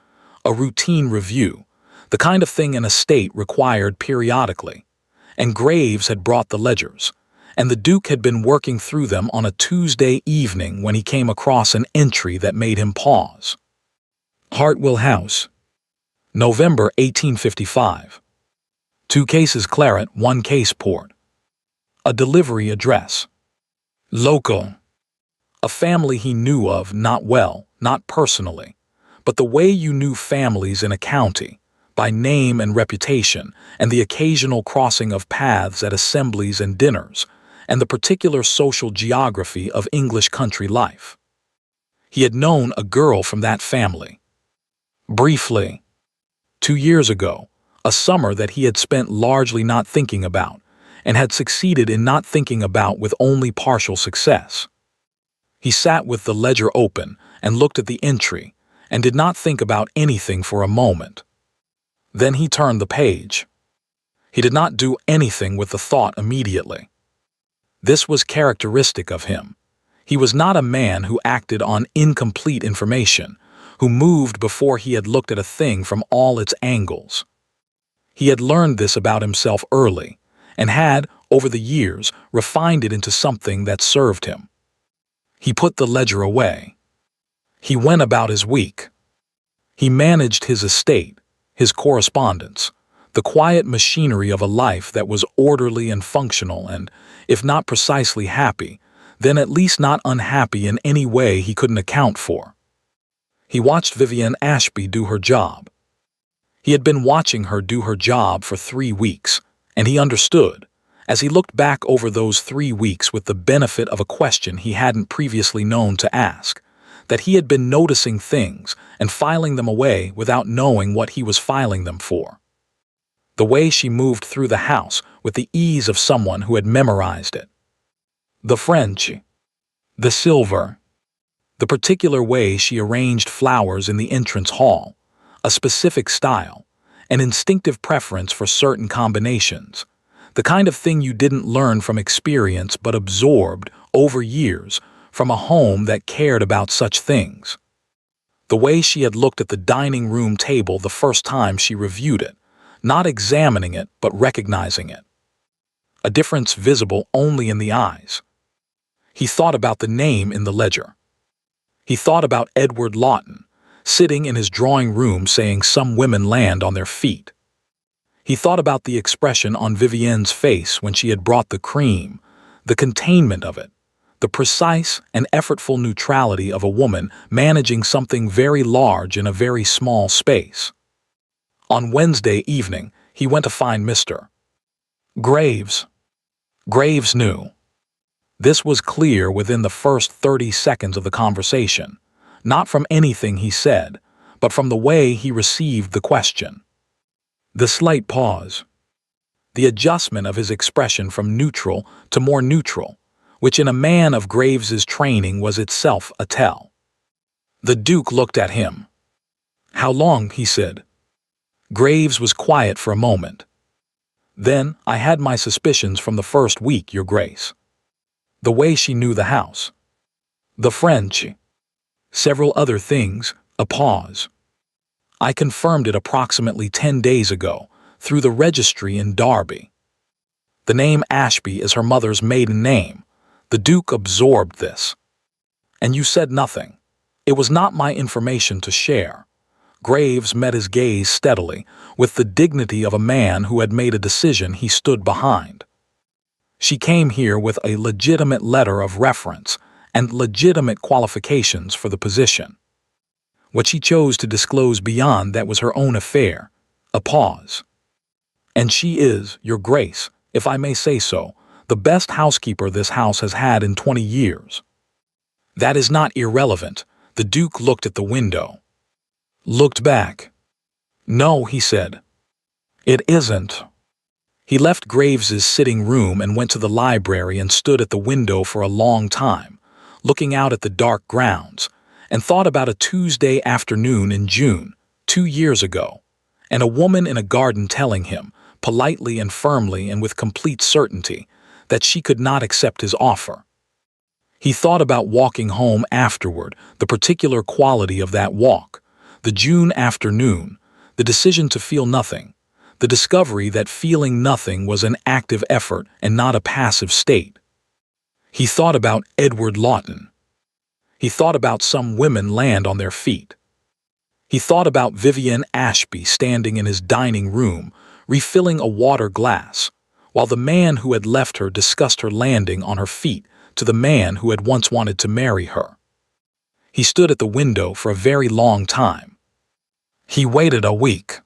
a routine review, the kind of thing an estate required periodically, and Graves had brought the ledgers, and the Duke had been working through them on a Tuesday evening when he came across an entry that made him pause. Hartwell House, November 1855. 2 cases claret, 1 case port. A delivery address. Local. A family he knew of not well, not personally, but the way you knew families in a county, by name and reputation, and the occasional crossing of paths at assemblies and dinners, and the particular social geography of English country life. He had known a girl from that family. Briefly. 2 years ago, a summer that he had spent largely not thinking about, and had succeeded in not thinking about with only partial success. He sat with the ledger open and looked at the entry, and did not think about anything for a moment. Then he turned the page. He did not do anything with the thought immediately. This was characteristic of him. He was not a man who acted on incomplete information, who moved before he had looked at a thing from all its angles. He had learned this about himself early, and had, over the years, refined it into something that served him. He put the ledger away. He went about his week. He managed his estate, his correspondence, the quiet machinery of a life that was orderly and functional and, if not precisely happy, then at least not unhappy in any way he couldn't account for. He watched Vivienne Ashby do her job. He had been watching her do her job for 3 weeks, and he understood, as he looked back over those 3 weeks with the benefit of a question he hadn't previously known to ask, that he had been noticing things and filing them away without knowing what he was filing them for. The way she moved through the house with the ease of someone who had memorized it. The French, the silver, the particular way she arranged flowers in the entrance hall, a specific style, an instinctive preference for certain combinations, the kind of thing you didn't learn from experience but absorbed over years from a home that cared about such things. The way she had looked at the dining room table the first time she reviewed it, not examining it but recognizing it. A difference visible only in the eyes. He thought about the name in the ledger. He thought about Edward Lawton, sitting in his drawing room saying some women land on their feet. He thought about the expression on Vivienne's face when she had brought the cream, the containment of it, the precise and effortful neutrality of a woman managing something very large in a very small space. On Wednesday evening, he went to find Mr. Graves. Graves knew. This was clear within the first 30 seconds of the conversation, not from anything he said, but from the way he received the question. The slight pause. The adjustment of his expression from neutral to more neutral, which in a man of Graves's training was itself a tell. The Duke looked at him. "How long?" he said. Graves was quiet for a moment. "Then I had my suspicions from the first week, Your Grace." The way she knew the house. The French. Several other things, a pause. "I confirmed it approximately 10 days ago, through the registry in Derby. The name Ashby is her mother's maiden name. The Duke absorbed this. And you said nothing. It was not my information to share." Graves met his gaze steadily, with the dignity of a man who had made a decision he stood behind. "She came here with a legitimate letter of reference and legitimate qualifications for the position. What she chose to disclose beyond that was her own affair." A pause. "And she is, Your Grace, if I may say so, the best housekeeper this house has had in 20 years. That is not irrelevant." The Duke looked at the window. Looked back. "No," he said. "It isn't." He left Graves's sitting room and went to the library and stood at the window for a long time, looking out at the dark grounds, and thought about a Tuesday afternoon in June, 2 years ago, and a woman in a garden telling him, politely and firmly and with complete certainty, that she could not accept his offer. He thought about walking home afterward, the particular quality of that walk, the June afternoon, the decision to feel nothing, the discovery that feeling nothing was an active effort and not a passive state. He thought about Edward Lawton. He thought about some women land on their feet. He thought about Vivienne Ashby standing in his dining room, refilling a water glass, while the man who had left her discussed her landing on her feet to the man who had once wanted to marry her. He stood at the window for a very long time. He waited a week.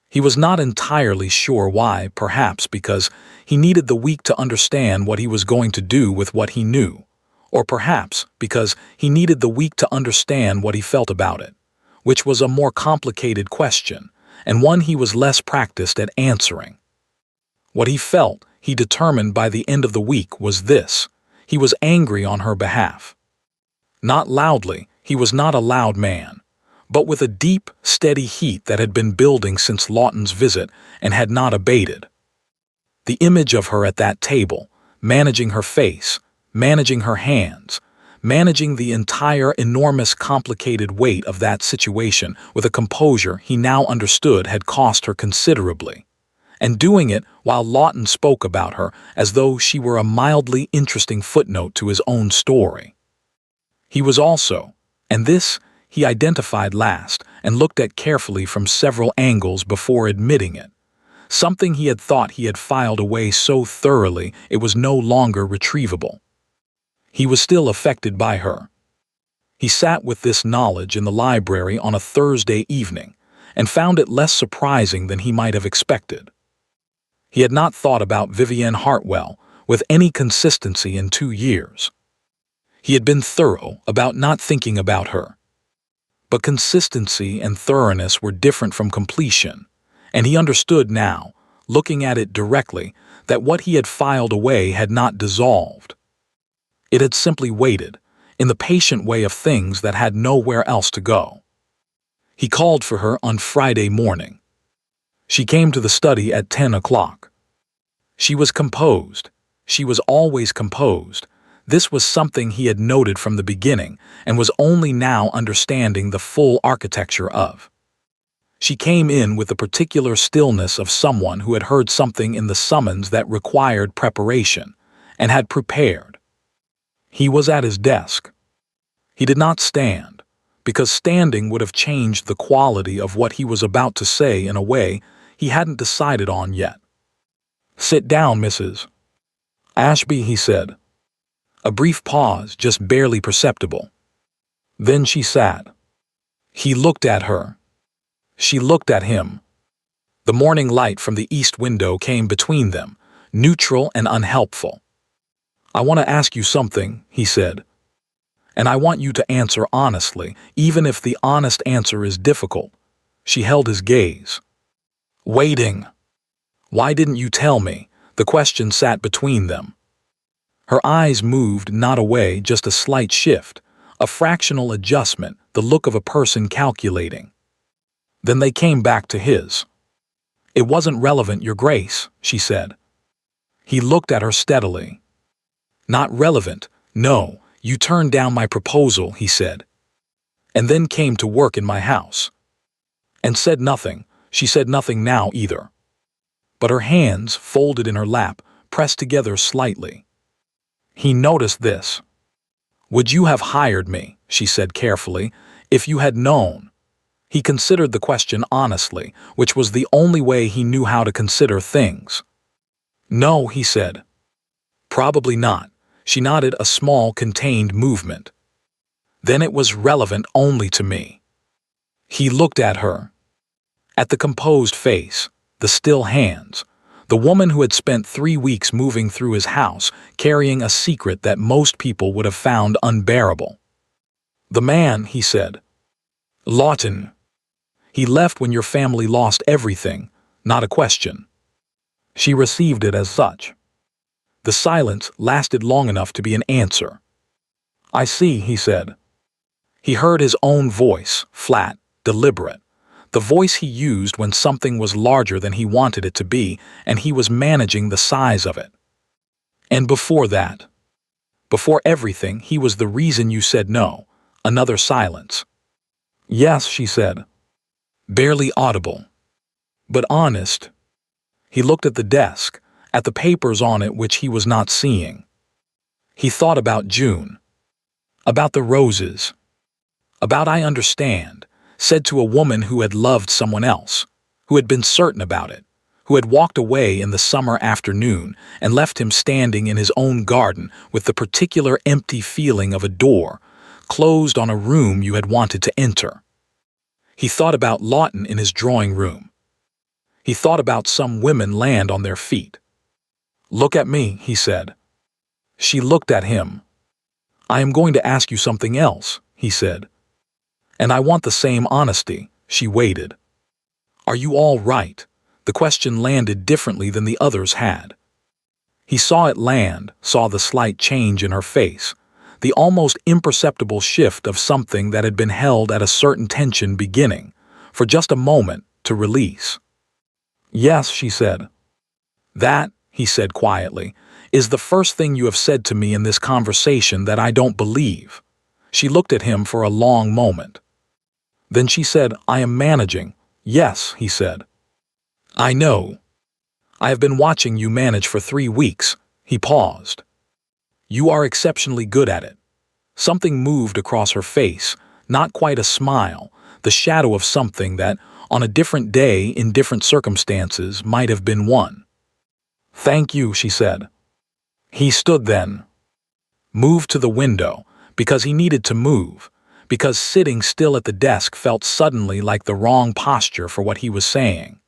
He was not entirely sure why, perhaps because he needed the week to understand what he was going to do with what he knew, or perhaps because he needed the week to understand what he felt about it, which was a more complicated question, and one he was less practiced at answering. What he felt, he determined by the end of the week, was this: he was angry on her behalf. Not loudly, he was not a loud man, but with a deep, steady heat that had been building since Lawton's visit and had not abated. The image of her at that table, managing her face, managing her hands, managing the entire enormous complicated weight of that situation with a composure he now understood had cost her considerably, and doing it while Lawton spoke about her as though she were a mildly interesting footnote to his own story. He was also, and this he identified last and looked at carefully from several angles before admitting it, something he had thought he had filed away so thoroughly it was no longer retrievable. He was still affected by her. He sat with this knowledge in the library on a Thursday evening and found it less surprising than he might have expected. He had not thought about Vivienne Hartwell with any consistency in 2 years. He had been thorough about not thinking about her. But consistency and thoroughness were different from completion, and he understood now, looking at it directly, that what he had filed away had not dissolved. It had simply waited, in the patient way of things that had nowhere else to go. He called for her on Friday morning. She came to the study at 10 o'clock. She was composed. She was always composed. This was something he had noted from the beginning and was only now understanding the full architecture of. She came in with the particular stillness of someone who had heard something in the summons that required preparation and had prepared. He was at his desk. He did not stand, because standing would have changed the quality of what he was about to say in a way he hadn't decided on yet. "Sit down, Mrs. Ashby," he said. A brief pause, just barely perceptible. Then she sat. He looked at her. She looked at him. The morning light from the east window came between them, neutral and unhelpful. "I want to ask you something," he said. "And I want you to answer honestly, even if the honest answer is difficult." She held his gaze. "Waiting. Why didn't you tell me?" The question sat between them. Her eyes moved not away, just a slight shift, a fractional adjustment, the look of a person calculating. Then they came back to his. "It wasn't relevant, Your Grace," she said. He looked at her steadily. "Not relevant, no. You turned down my proposal," he said. "And then came to work in my house." And said nothing. She said nothing now either. But her hands, folded in her lap, pressed together slightly. He noticed this. "Would you have hired me," she said carefully, "if you had known?" He considered the question honestly, which was the only way he knew how to consider things. "No," he said. "Probably not." She nodded, a small, contained movement. "Then it was relevant only to me." He looked at her. At the composed face, the still hands, the woman who had spent 3 weeks moving through his house, carrying a secret that most people would have found unbearable. "The man," he said. "Lawton. He left when your family lost everything, not a question." She received it as such. The silence lasted long enough to be an answer. "I see," he said. He heard his own voice, flat, deliberate, the voice he used when something was larger than he wanted it to be and he was managing the size of it. "And before that, before everything, he was the reason you said no." Another silence. "Yes," she said. Barely audible. "But honest." He looked at the desk, at the papers on it which he was not seeing. He thought about June. About the roses. About "I understand," said to a woman who had loved someone else, who had been certain about it, who had walked away in the summer afternoon and left him standing in his own garden with the particular empty feeling of a door, closed on a room you had wanted to enter. He thought about Lawton in his drawing room. He thought about some women land on their feet. "Look at me," he said. She looked at him. "I am going to ask you something else," he said. "And I want the same honesty." She waited. "Are you all right?" The question landed differently than the others had. He saw it land, saw the slight change in her face, the almost imperceptible shift of something that had been held at a certain tension beginning, for just a moment, to release. "Yes," she said. "That," he said quietly, "is the first thing you have said to me in this conversation that I don't believe." She looked at him for a long moment. Then she said, "I am managing." "Yes," he said. "I know. I have been watching you manage for 3 weeks." He paused. "You are exceptionally good at it." Something moved across her face, not quite a smile, the shadow of something that, on a different day, in different circumstances, might have been one. "Thank you," she said. He stood then. Moved to the window, because he needed to move, because sitting still at the desk felt suddenly like the wrong posture for what he was saying.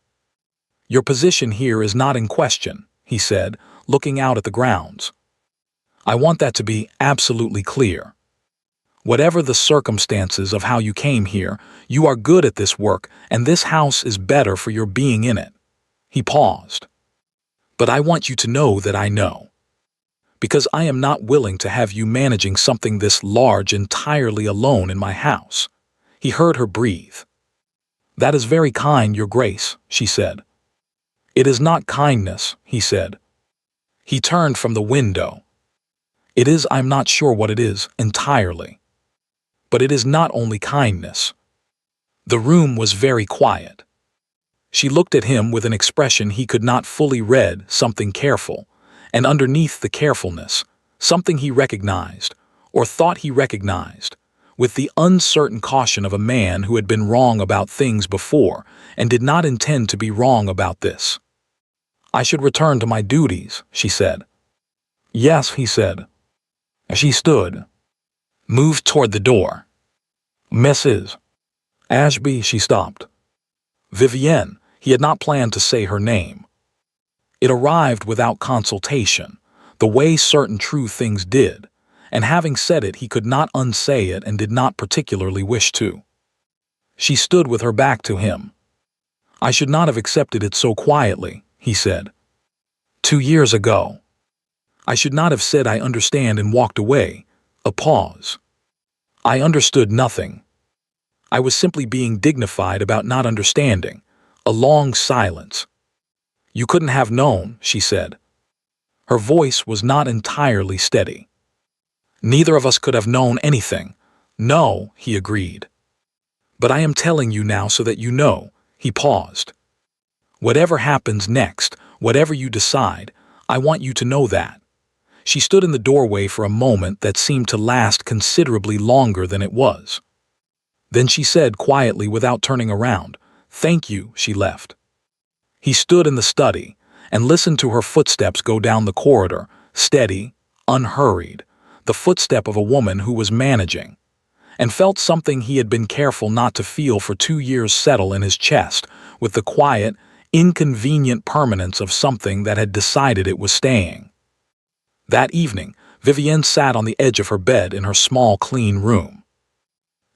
Your position here is not in question, he said, looking out at the grounds. I want that to be absolutely clear. Whatever the circumstances of how you came here, you are good at this work, and this house is better for your being in it. He paused. But I want you to know that I know. Because I am not willing to have you managing something this large entirely alone in my house. He heard her breathe. That is very kind, Your Grace, she said. It is not kindness, he said. He turned from the window. It is, I'm not sure what it is, entirely. But it is not only kindness. The room was very quiet. She looked at him with an expression he could not fully read, something careful, and underneath the carefulness, something he recognized, or thought he recognized, with the uncertain caution of a man who had been wrong about things before and did not intend to be wrong about this. I should return to my duties, she said. Yes, he said. She stood, moved toward the door. Mrs. Ashby, she stopped. Vivienne, he had not planned to say her name. It arrived without consultation, the way certain true things did, and having said it he could not unsay it and did not particularly wish to. She stood with her back to him. I should not have accepted it so quietly, he said. 2 years ago. I should not have said I understand and walked away. A pause. I understood nothing. I was simply being dignified about not understanding. A long silence. You couldn't have known, she said. Her voice was not entirely steady. Neither of us could have known anything. No, he agreed. But I am telling you now so that you know, he paused. Whatever happens next, whatever you decide, I want you to know that. She stood in the doorway for a moment that seemed to last considerably longer than it was. Then she said quietly without turning around, Thank you, she left. He stood in the study and listened to her footsteps go down the corridor, steady, unhurried, the footstep of a woman who was managing, and felt something he had been careful not to feel for 2 years settle in his chest with the quiet, inconvenient permanence of something that had decided it was staying. That evening, Vivienne sat on the edge of her bed in her small, clean room.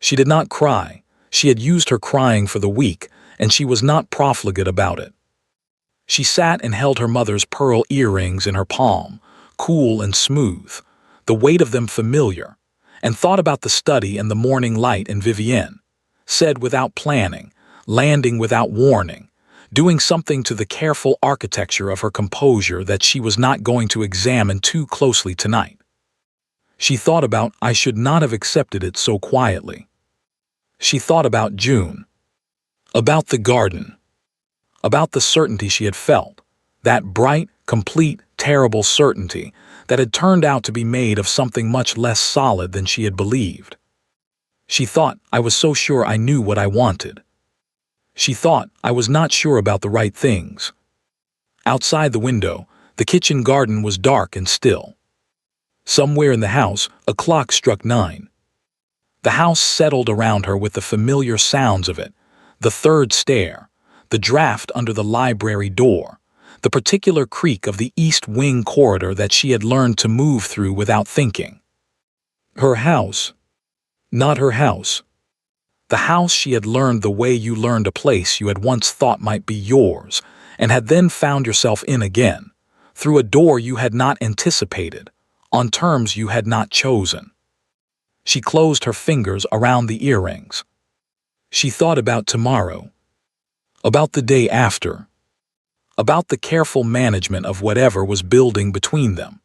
She did not cry. She had used her crying for the week, and she was not profligate about it. She sat and held her mother's pearl earrings in her palm, cool and smooth, the weight of them familiar, and thought about the study and the morning light in Vivienne, said without planning, landing without warning, doing something to the careful architecture of her composure that she was not going to examine too closely tonight. She thought about I should not have accepted it so quietly. She thought about June, about the garden, about the certainty she had felt, that bright, complete, terrible certainty that had turned out to be made of something much less solid than she had believed. She thought I was so sure I knew what I wanted. She thought I was not sure about the right things. Outside the window, the kitchen garden was dark and still. Somewhere in the house, a clock struck 9. The house settled around her with the familiar sounds of it, the third stair, the draft under the library door, the particular creak of the east wing corridor that she had learned to move through without thinking. Her house. Not her house. The house she had learned the way you learned a place you had once thought might be yours, and had then found yourself in again, through a door you had not anticipated, on terms you had not chosen. She closed her fingers around the earrings. She thought about tomorrow, about the day after, about the careful management of whatever was building between them,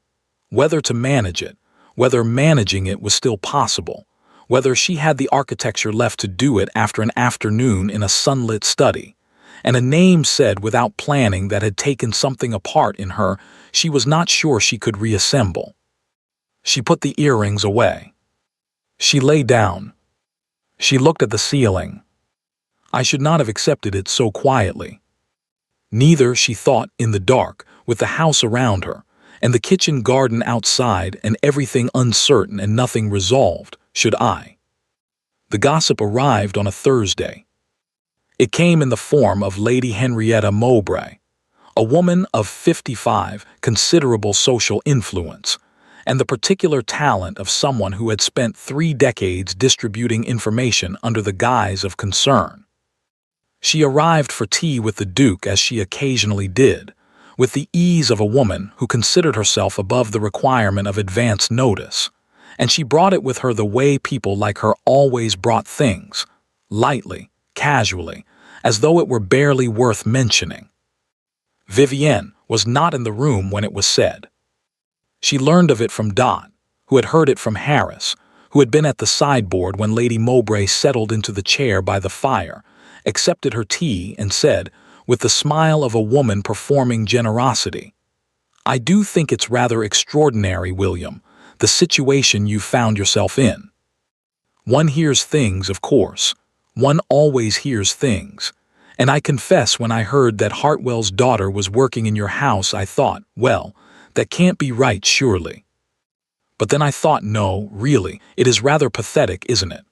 whether to manage it, whether managing it was still possible, whether she had the architecture left to do it after an afternoon in a sunlit study, and a name said without planning that had taken something apart in her she was not sure she could reassemble. She put the earrings away. She lay down. She looked at the ceiling. I should not have accepted it so quietly. Neither, she thought, in the dark, with the house around her, and the kitchen garden outside and everything uncertain and nothing resolved, should I. The gossip arrived on a Thursday. It came in the form of Lady Henrietta Mowbray, a woman of 55, considerable social influence, and the particular talent of someone who had spent 3 decades distributing information under the guise of concern. She arrived for tea with the Duke as she occasionally did, with the ease of a woman who considered herself above the requirement of advance notice, and she brought it with her the way people like her always brought things, lightly, casually, as though it were barely worth mentioning. Vivienne was not in the room when it was said. She learned of it from Dot, who had heard it from Harris, who had been at the sideboard when Lady Mowbray settled into the chair by the fire, accepted her tea, and said, with the smile of a woman performing generosity, "I do think it's rather extraordinary, William, the situation you found yourself in. One hears things, of course. One always hears things. And I confess when I heard that Hartwell's daughter was working in your house I thought, well, that can't be right surely. But then I thought, no, really, it is rather pathetic, isn't it?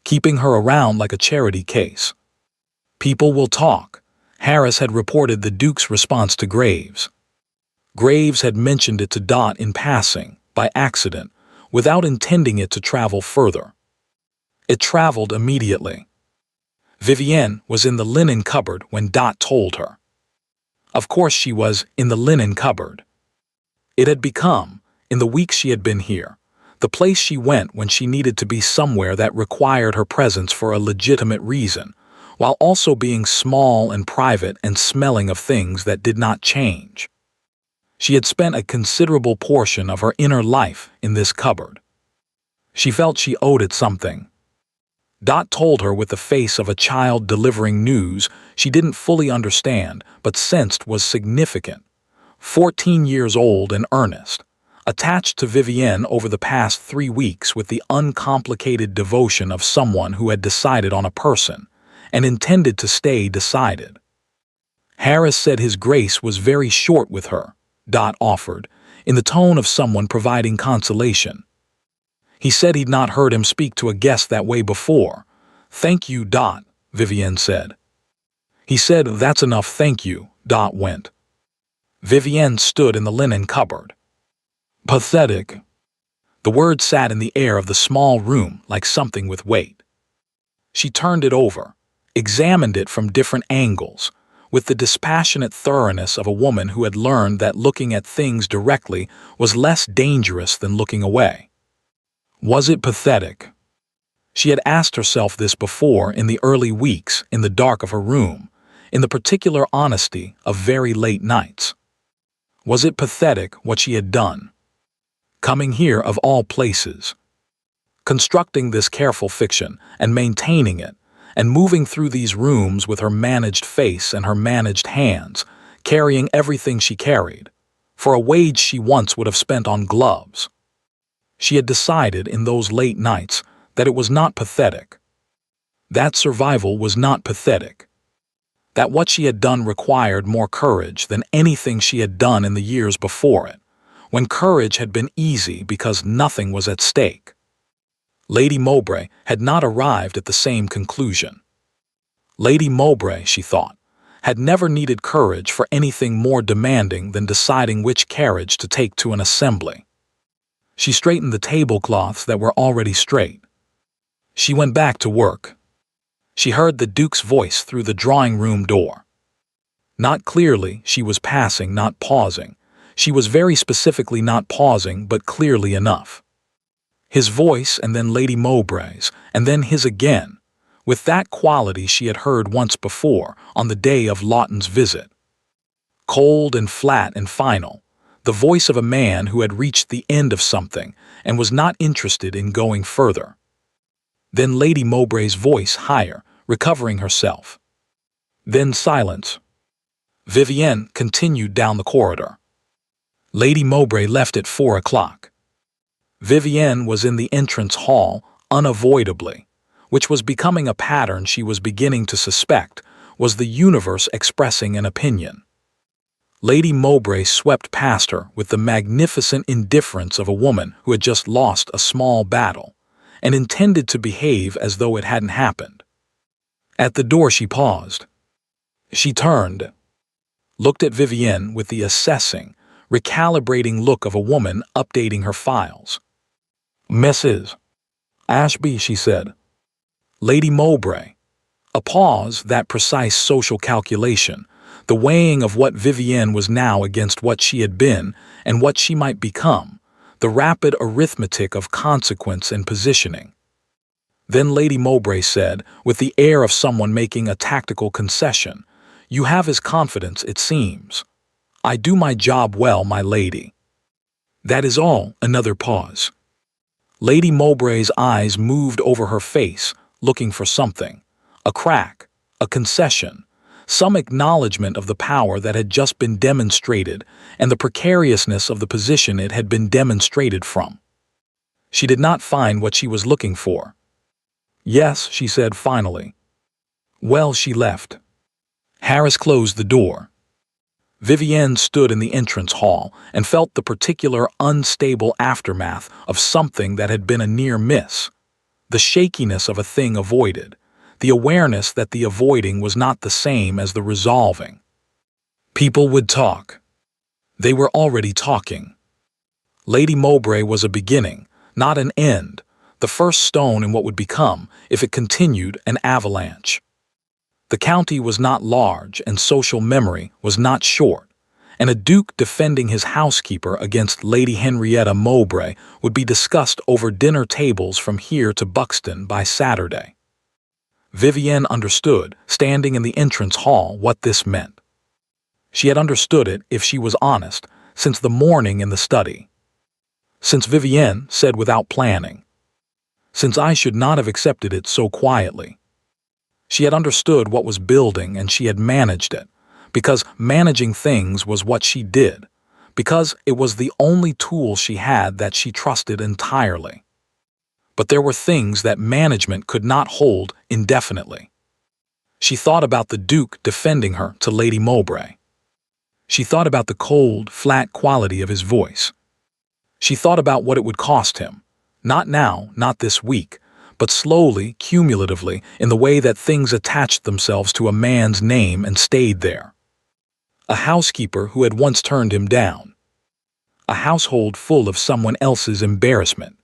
Keeping her around like a charity case. People will talk." Harris had reported the Duke's response to Graves. Graves had mentioned it to Dot in passing, by accident, without intending it to travel further. It traveled immediately. Vivienne was in the linen cupboard when Dot told her. Of course she was in the linen cupboard. It had become, in the weeks she had been here, the place she went when she needed to be somewhere that required her presence for a legitimate reason, while also being small and private and smelling of things that did not change. She had spent a considerable portion of her inner life in this cupboard. She felt she owed it something. Dot told her with the face of a child delivering news she didn't fully understand but sensed was significant. 14 years old and earnest, attached to Vivienne over the past 3 weeks with the uncomplicated devotion of someone who had decided on a person and intended to stay decided. Harris said his grace was very short with her, Dot offered, in the tone of someone providing consolation. He said he'd not heard him speak to a guest that way before. "Thank you, Dot," Vivienne said. He said, "That's enough, thank you," Dot went. Vivienne stood in the linen cupboard. Pathetic. The word sat in the air of the small room like something with weight. She turned it over, examined it from different angles, with the dispassionate thoroughness of a woman who had learned that looking at things directly was less dangerous than looking away. Was it pathetic? She had asked herself this before in the early weeks, in the dark of her room, in the particular honesty of very late nights. Was it pathetic what she had done? Coming here of all places. Constructing this careful fiction and maintaining it, and moving through these rooms with her managed face and her managed hands, carrying everything she carried, for a wage she once would have spent on gloves. She had decided in those late nights that it was not pathetic. That survival was not pathetic. That what she had done required more courage than anything she had done in the years before it, when courage had been easy because nothing was at stake. Lady Mowbray had not arrived at the same conclusion. Lady Mowbray, she thought, had never needed courage for anything more demanding than deciding which carriage to take to an assembly. She straightened the tablecloths that were already straight. She went back to work. She heard the Duke's voice through the drawing-room door. Not clearly, she was passing, not pausing. She was very specifically not pausing, but clearly enough. His voice, and then Lady Mowbray's, and then his again, with that quality she had heard once before on the day of Lawton's visit. Cold and flat and final, the voice of a man who had reached the end of something and was not interested in going further. Then Lady Mowbray's voice higher, recovering herself. Then silence. Vivienne continued down the corridor. Lady Mowbray left at 4 o'clock. Vivienne was in the entrance hall, unavoidably, which was becoming a pattern she was beginning to suspect was the universe expressing an opinion. Lady Mowbray swept past her with the magnificent indifference of a woman who had just lost a small battle and intended to behave as though it hadn't happened. At the door she paused. She turned, looked at Vivienne with the assessing, recalibrating look of a woman updating her files. "Mrs. Ashby," she said. "Lady Mowbray." A pause, that precise social calculation, the weighing of what Vivienne was now against what she had been and what she might become, the rapid arithmetic of consequence and positioning. Then Lady Mowbray said, with the air of someone making a tactical concession, "You have his confidence, it seems. I do my job well, my lady." "That is all." Another pause. Lady Mowbray's eyes moved over her face, looking for something. A crack, a concession, some acknowledgement of the power that had just been demonstrated and the precariousness of the position it had been demonstrated from. She did not find what she was looking for. "Yes," she said finally. Well, she left. Harris closed the door. Vivienne stood in the entrance hall and felt the particular unstable aftermath of something that had been a near miss, the shakiness of a thing avoided, the awareness that the avoiding was not the same as the resolving. People would talk. They were already talking. Lady Mowbray was a beginning, not an end, the first stone in what would become, if it continued, an avalanche. The county was not large and social memory was not short, and a duke defending his housekeeper against Lady Henrietta Mowbray would be discussed over dinner tables from here to Buxton by Saturday. Vivienne understood, standing in the entrance hall, what this meant. She had understood it, if she was honest, since the morning in the study. Since Vivienne said without planning, "Since I should not have accepted it so quietly." She had understood what was building and she had managed it, because managing things was what she did, because it was the only tool she had that she trusted entirely. But there were things that management could not hold indefinitely. She thought about the Duke defending her to Lady Mowbray. She thought about the cold, flat quality of his voice. She thought about what it would cost him, not now, not this week, but slowly, cumulatively, in the way that things attached themselves to a man's name and stayed there. A housekeeper who had once turned him down. A household full of someone else's embarrassment.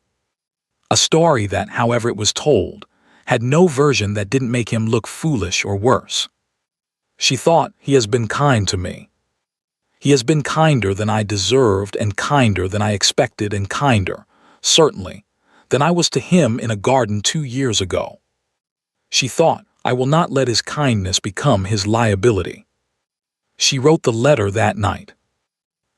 A story that, however it was told, had no version that didn't make him look foolish or worse. She thought, "He has been kind to me. He has been kinder than I deserved and kinder than I expected and kinder, certainly, than I was to him in a garden 2 years ago." She thought, "I will not let his kindness become his liability." She wrote the letter that night.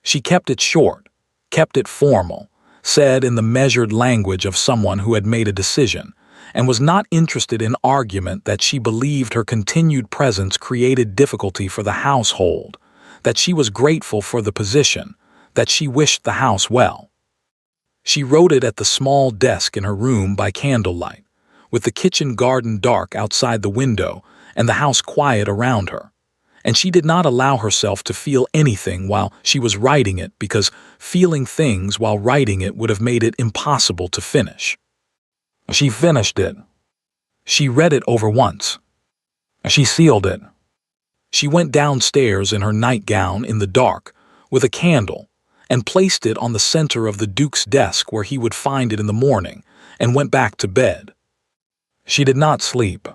She kept it short, kept it formal, said in the measured language of someone who had made a decision, and was not interested in argument that she believed her continued presence created difficulty for the household, that she was grateful for the position, that she wished the house well. She wrote it at the small desk in her room by candlelight, with the kitchen garden dark outside the window and the house quiet around her, and she did not allow herself to feel anything while she was writing it because feeling things while writing it would have made it impossible to finish. She finished it. She read it over once. She sealed it. She went downstairs in her nightgown in the dark, with a candle, and placed it on the center of the Duke's desk where he would find it in the morning, and went back to bed. She did not sleep.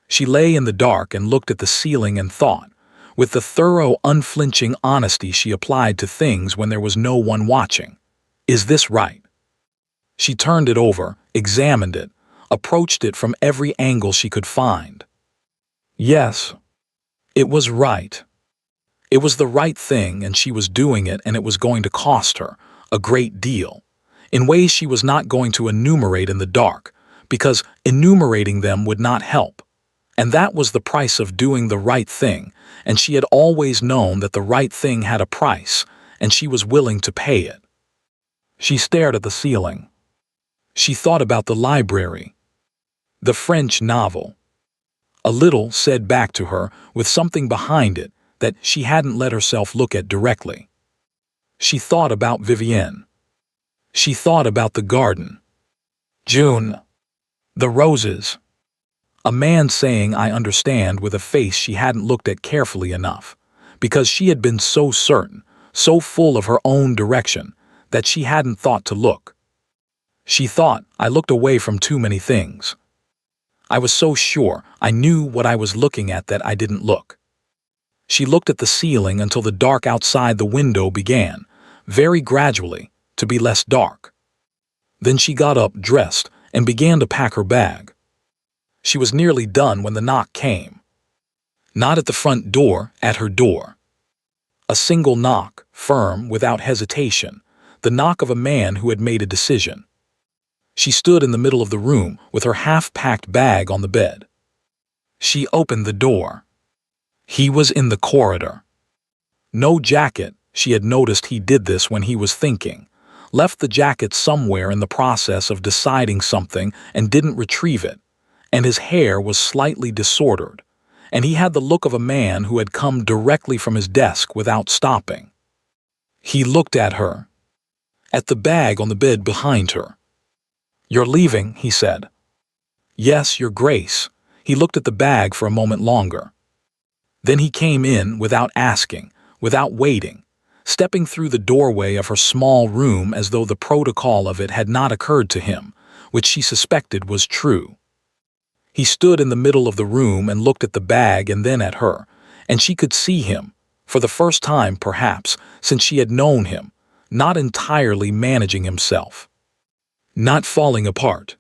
She lay in the dark and looked at the ceiling and thought, with the thorough, unflinching honesty she applied to things when there was no one watching, "Is this right?" She turned it over, examined it, approached it from every angle she could find. Yes, it was right. It was the right thing, and she was doing it, and it was going to cost her a great deal, in ways she was not going to enumerate in the dark, because enumerating them would not help. And that was the price of doing the right thing, and she had always known that the right thing had a price, and she was willing to pay it. She stared at the ceiling. She thought about the library, the French novel. A little said back to her, with something behind it that she hadn't let herself look at directly. She thought about Vivienne. She thought about the garden. June. The roses. A man saying "I understand" with a face she hadn't looked at carefully enough, because she had been so certain, so full of her own direction, that she hadn't thought to look. She thought I looked away from too many things. I was so sure I knew what I was looking at that I didn't look. She looked at the ceiling until the dark outside the window began, very gradually, to be less dark. Then she got up, dressed, and began to pack her bag. She was nearly done when the knock came. Not at the front door, at her door. A single knock, firm, without hesitation, the knock of a man who had made a decision. She stood in the middle of the room with her half-packed bag on the bed. She opened the door. He was in the corridor. No jacket, she had noticed he did this when he was thinking, left the jacket somewhere in the process of deciding something and didn't retrieve it, and his hair was slightly disordered, and he had the look of a man who had come directly from his desk without stopping. He looked at her, at the bag on the bed behind her. "You're leaving," he said. "Yes, Your Grace." He looked at the bag for a moment longer. Then he came in without asking, without waiting, stepping through the doorway of her small room as though the protocol of it had not occurred to him, which she suspected was true. He stood in the middle of the room and looked at the bag and then at her, and she could see him, for the first time perhaps since she had known him, not entirely managing himself. Not falling apart.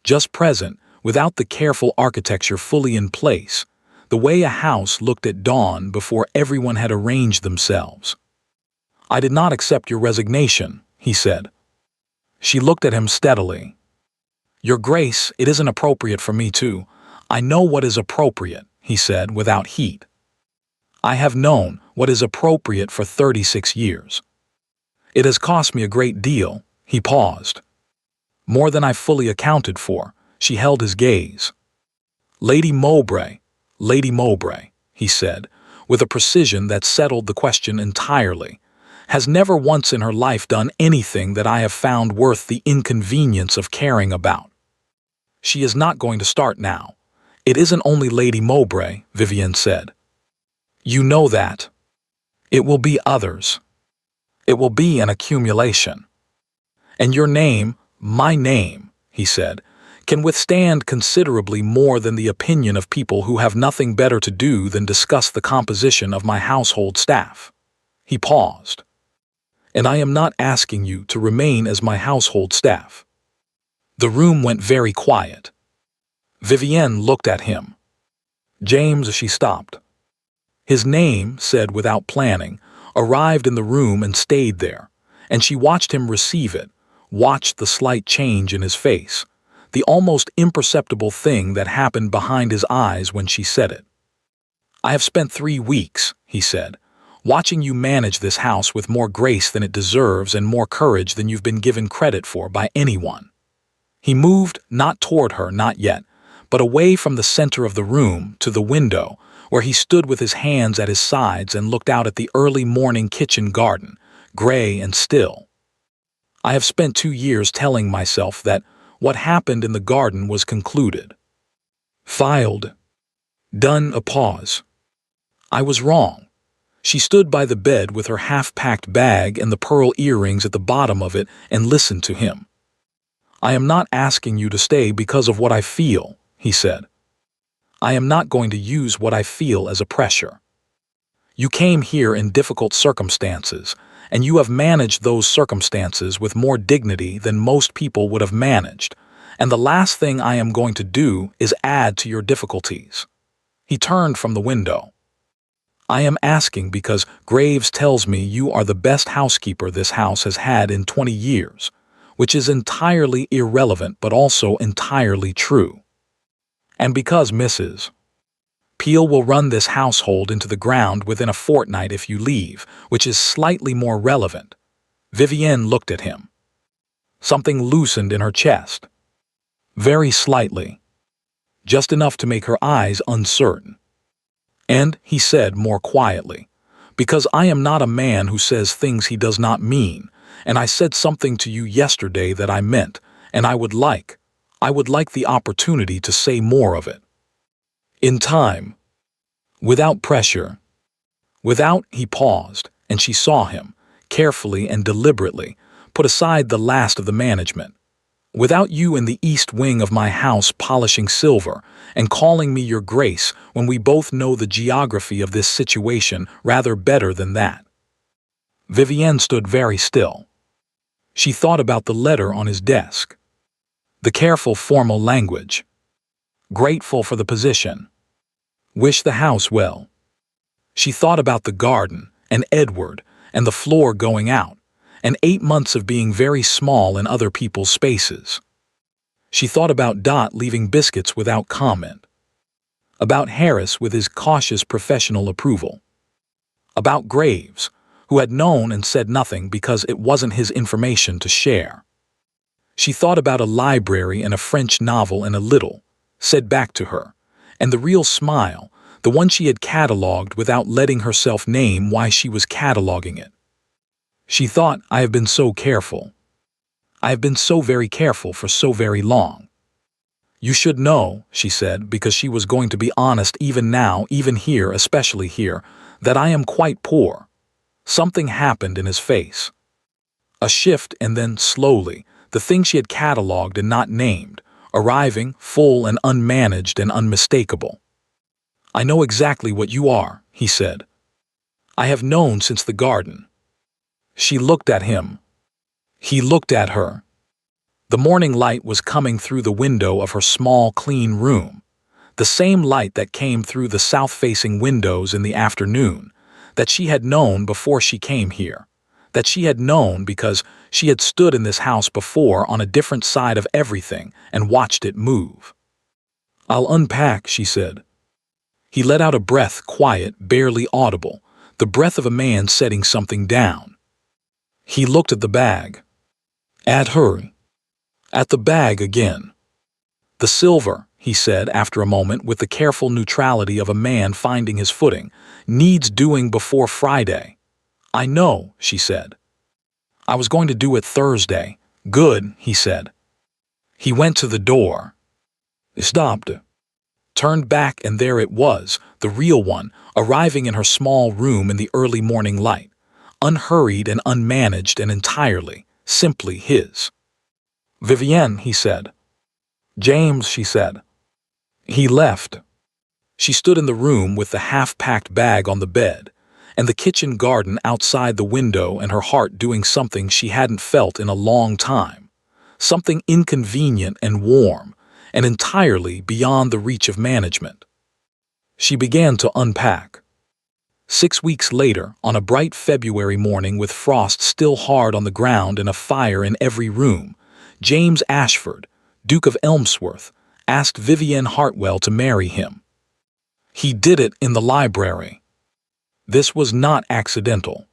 Just present, without the careful architecture fully in place, the way a house looked at dawn before everyone had arranged themselves. "I did not accept your resignation," he said. She looked at him steadily. "Your Grace, it isn't appropriate for me to—" "I know what is appropriate," he said without heat. "I have known what is appropriate for 36 years. It has cost me a great deal." He paused. "More than I fully accounted for." She held his gaze. Lady Mowbray," he said, with a precision that settled the question entirely, "has never once in her life done anything that I have found worth the inconvenience of caring about. She is not going to start now." "It isn't only Lady Mowbray," Vivienne said. "You know that. It will be others. It will be an accumulation. And your name, my name," he said, "can withstand considerably more than the opinion of people who have nothing better to do than discuss the composition of my household staff." He paused. "And I am not asking you to remain as my household staff." The room went very quiet. Vivienne looked at him. "James," she stopped. His name, said without planning, arrived in the room and stayed there, and she watched him receive it, watched the slight change in his face, the almost imperceptible thing that happened behind his eyes when she said it. "I have spent 3 weeks," he said, "watching you manage this house with more grace than it deserves and more courage than you've been given credit for by anyone." He moved, not toward her, not yet, but away from the center of the room to the window, where he stood with his hands at his sides and looked out at the early morning kitchen garden, gray and still. "I have spent 2 years telling myself that what happened in the garden was concluded. Filed. Done." A pause. "I was wrong." She stood by the bed with her half-packed bag and the pearl earrings at the bottom of it and listened to him. "I am not asking you to stay because of what I feel," he said. "I am not going to use what I feel as a pressure. You came here in difficult circumstances, and you have managed those circumstances with more dignity than most people would have managed, and the last thing I am going to do is add to your difficulties." He turned from the window. "I am asking because Graves tells me you are the best housekeeper this house has had in 20 years, which is entirely irrelevant but also entirely true. And because Mrs. Peel will run this household into the ground within a fortnight if you leave, which is slightly more relevant." Vivienne looked at him. Something loosened in her chest. Very slightly. Just enough to make her eyes uncertain. "And," he said more quietly, "because I am not a man who says things he does not mean, and I said something to you yesterday that I meant, and I would like, I would like the opportunity to say more of it. In time, without pressure, without, he paused, and she saw him, carefully and deliberately, put aside the last of the management. Without you in the east wing of my house polishing silver and calling me your grace when we both know the geography of this situation rather better than that. Vivienne stood very still. She thought about the letter on his desk. The careful formal language. Grateful for the position. Wish the house well. She thought about the garden, and Edward, and the floor going out, and 8 months of being very small in other people's spaces. She thought about Dot leaving biscuits without comment. About Harris with his cautious professional approval. About Graves, who had known and said nothing because it wasn't his information to share. She thought about a library and a French novel and a little, said back to her, and the real smile, the one she had catalogued without letting herself name why she was cataloguing it. She thought, I have been so careful. I have been so very careful for so very long. You should know, she said, because she was going to be honest even now, even here, especially here, that I am quite poor. Something happened in his face. A shift, and then, slowly, the thing she had catalogued and not named, arriving, full and unmanaged and unmistakable. I know exactly what you are, he said. I have known since the garden. She looked at him. He looked at her. The morning light was coming through the window of her small, clean room, the same light that came through the south-facing windows in the afternoon, that she had known before she came here, that she had known because she had stood in this house before on a different side of everything and watched it move. I'll unpack, she said. He let out a breath, quiet, barely audible, the breath of a man setting something down. He looked at the bag. At her. At the bag again. The silver, he said after a moment with the careful neutrality of a man finding his footing, needs doing before Friday. I know, she said. I was going to do it Thursday. Good, he said. He went to the door. Stopped. Turned back, and there it was, the real one, arriving in her small room in the early morning light, unhurried and unmanaged and entirely, simply his. Vivienne, he said. James, she said. He left. She stood in the room with the half-packed bag on the bed, and the kitchen garden outside the window, and her heart doing something she hadn't felt in a long time, something inconvenient and warm, and entirely beyond the reach of management. She began to unpack. 6 weeks later, on a bright February morning with frost still hard on the ground and a fire in every room, James Ashford, Duke of Elmsworth, asked Vivienne Hartwell to marry him. He did it in the library. This was not accidental.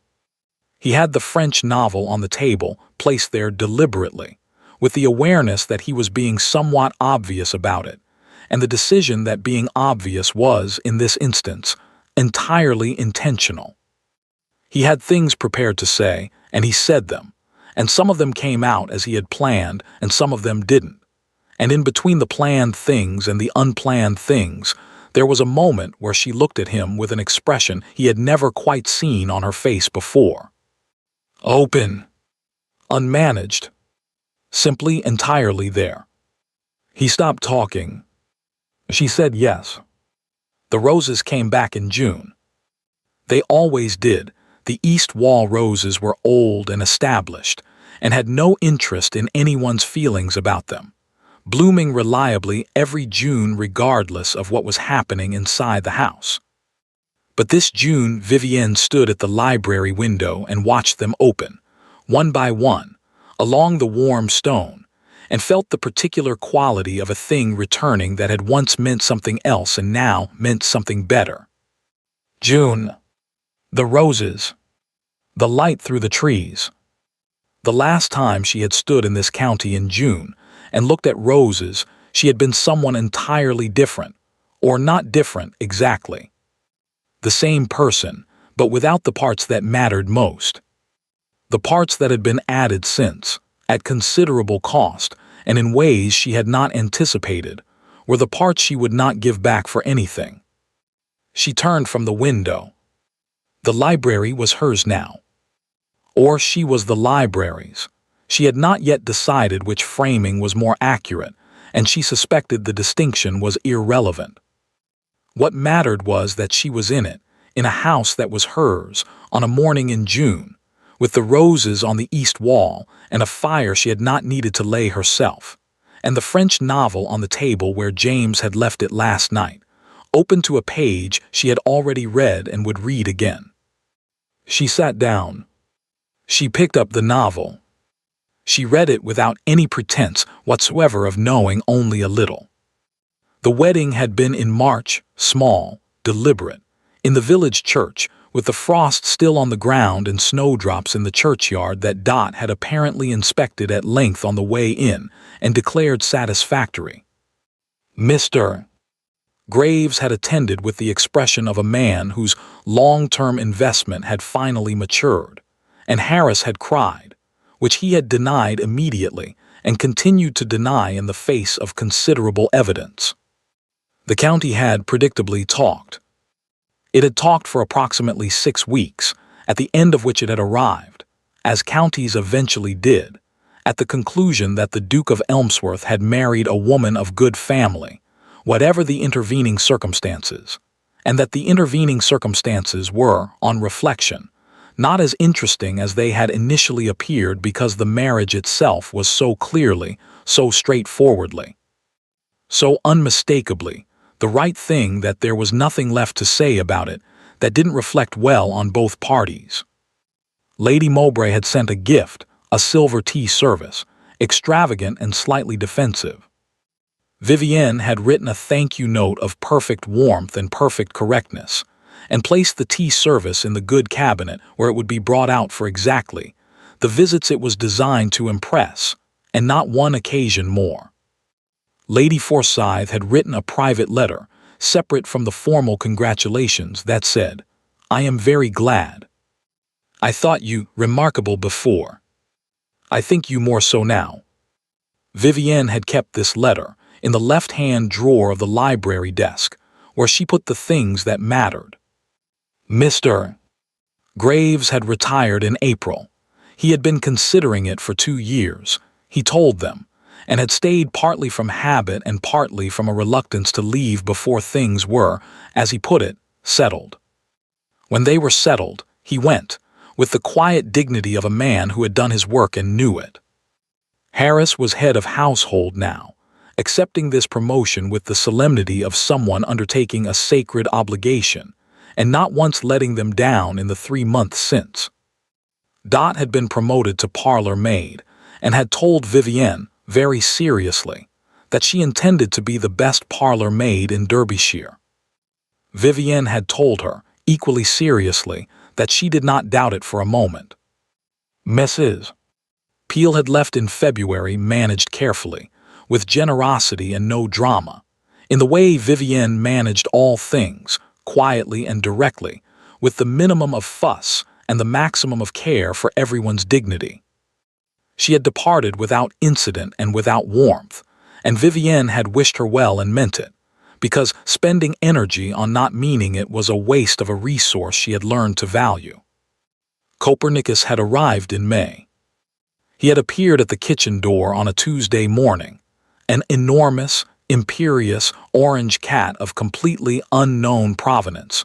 He had the French novel on the table, placed there deliberately, with the awareness that he was being somewhat obvious about it, and the decision that being obvious was, in this instance, entirely intentional. He had things prepared to say, and he said them, and some of them came out as he had planned, and some of them didn't. And in between the planned things and the unplanned things, there was a moment where she looked at him with an expression he had never quite seen on her face before. Open. Unmanaged. Simply entirely there. He stopped talking. She said yes. The roses came back in June. They always did. The East Wall roses were old and established, and had no interest in anyone's feelings about them, blooming reliably every June regardless of what was happening inside the house. But this June, Vivienne stood at the library window and watched them open, one by one, along the warm stone, and felt the particular quality of a thing returning that had once meant something else and now meant something better. June. The roses. The light through the trees. The last time she had stood in this county in June and looked at roses, she had been someone entirely different, or not different exactly. The same person, but without the parts that mattered most. The parts that had been added since, at considerable cost, and in ways she had not anticipated, were the parts she would not give back for anything. She turned from the window. The library was hers now. Or she was the library's. She had not yet decided which framing was more accurate, and she suspected the distinction was irrelevant. What mattered was that she was in it, in a house that was hers, on a morning in June, with the roses on the east wall and a fire she had not needed to lay herself, and the French novel on the table where James had left it last night, open to a page she had already read and would read again. She sat down. She picked up the novel. She read it without any pretense whatsoever of knowing only a little. The wedding had been in March, small, deliberate, in the village church, with the frost still on the ground and snowdrops in the churchyard that Dot had apparently inspected at length on the way in and declared satisfactory. Mr. Graves had attended with the expression of a man whose long-term investment had finally matured, and Harris had cried, which he had denied immediately and continued to deny in the face of considerable evidence. The county had predictably talked. It had talked for approximately 6 weeks, at the end of which it had arrived, as counties eventually did, at the conclusion that the Duke of Elmsworth had married a woman of good family, whatever the intervening circumstances, and that the intervening circumstances were, on reflection, not as interesting as they had initially appeared because the marriage itself was so clearly, so straightforwardly, so unmistakably, the right thing that there was nothing left to say about it that didn't reflect well on both parties. Lady Mowbray had sent a gift, a silver tea service, extravagant and slightly defensive. Vivienne had written a thank-you note of perfect warmth and perfect correctness, and placed the tea service in the good cabinet where it would be brought out for exactly the visits it was designed to impress, and not one occasion more. Lady Forsyth had written a private letter, separate from the formal congratulations, that said, "I am very glad. I thought you remarkable before. I think you more so now." Vivienne had kept this letter in the left-hand drawer of the library desk, where she put the things that mattered. Mr. Graves had retired in April. He had been considering it for 2 years, he told them, and had stayed partly from habit and partly from a reluctance to leave before things were, as he put it, settled. When they were settled, he went, with the quiet dignity of a man who had done his work and knew it. Harris was head of household now, accepting this promotion with the solemnity of someone undertaking a sacred obligation, and not once letting them down in the 3 months since. Dot had been promoted to parlor maid, and had told Vivienne, very seriously, that she intended to be the best parlor maid in Derbyshire. Vivienne had told her, equally seriously, that she did not doubt it for a moment. Mrs. Peel had left in February, managed carefully, with generosity and no drama, in the way Vivienne managed all things, quietly and directly, with the minimum of fuss and the maximum of care for everyone's dignity. She had departed without incident and without warmth, and Vivienne had wished her well and meant it, because spending energy on not meaning it was a waste of a resource she had learned to value. Copernicus had arrived in May. He had appeared at the kitchen door on a Tuesday morning, an enormous, imperious orange cat of completely unknown provenance,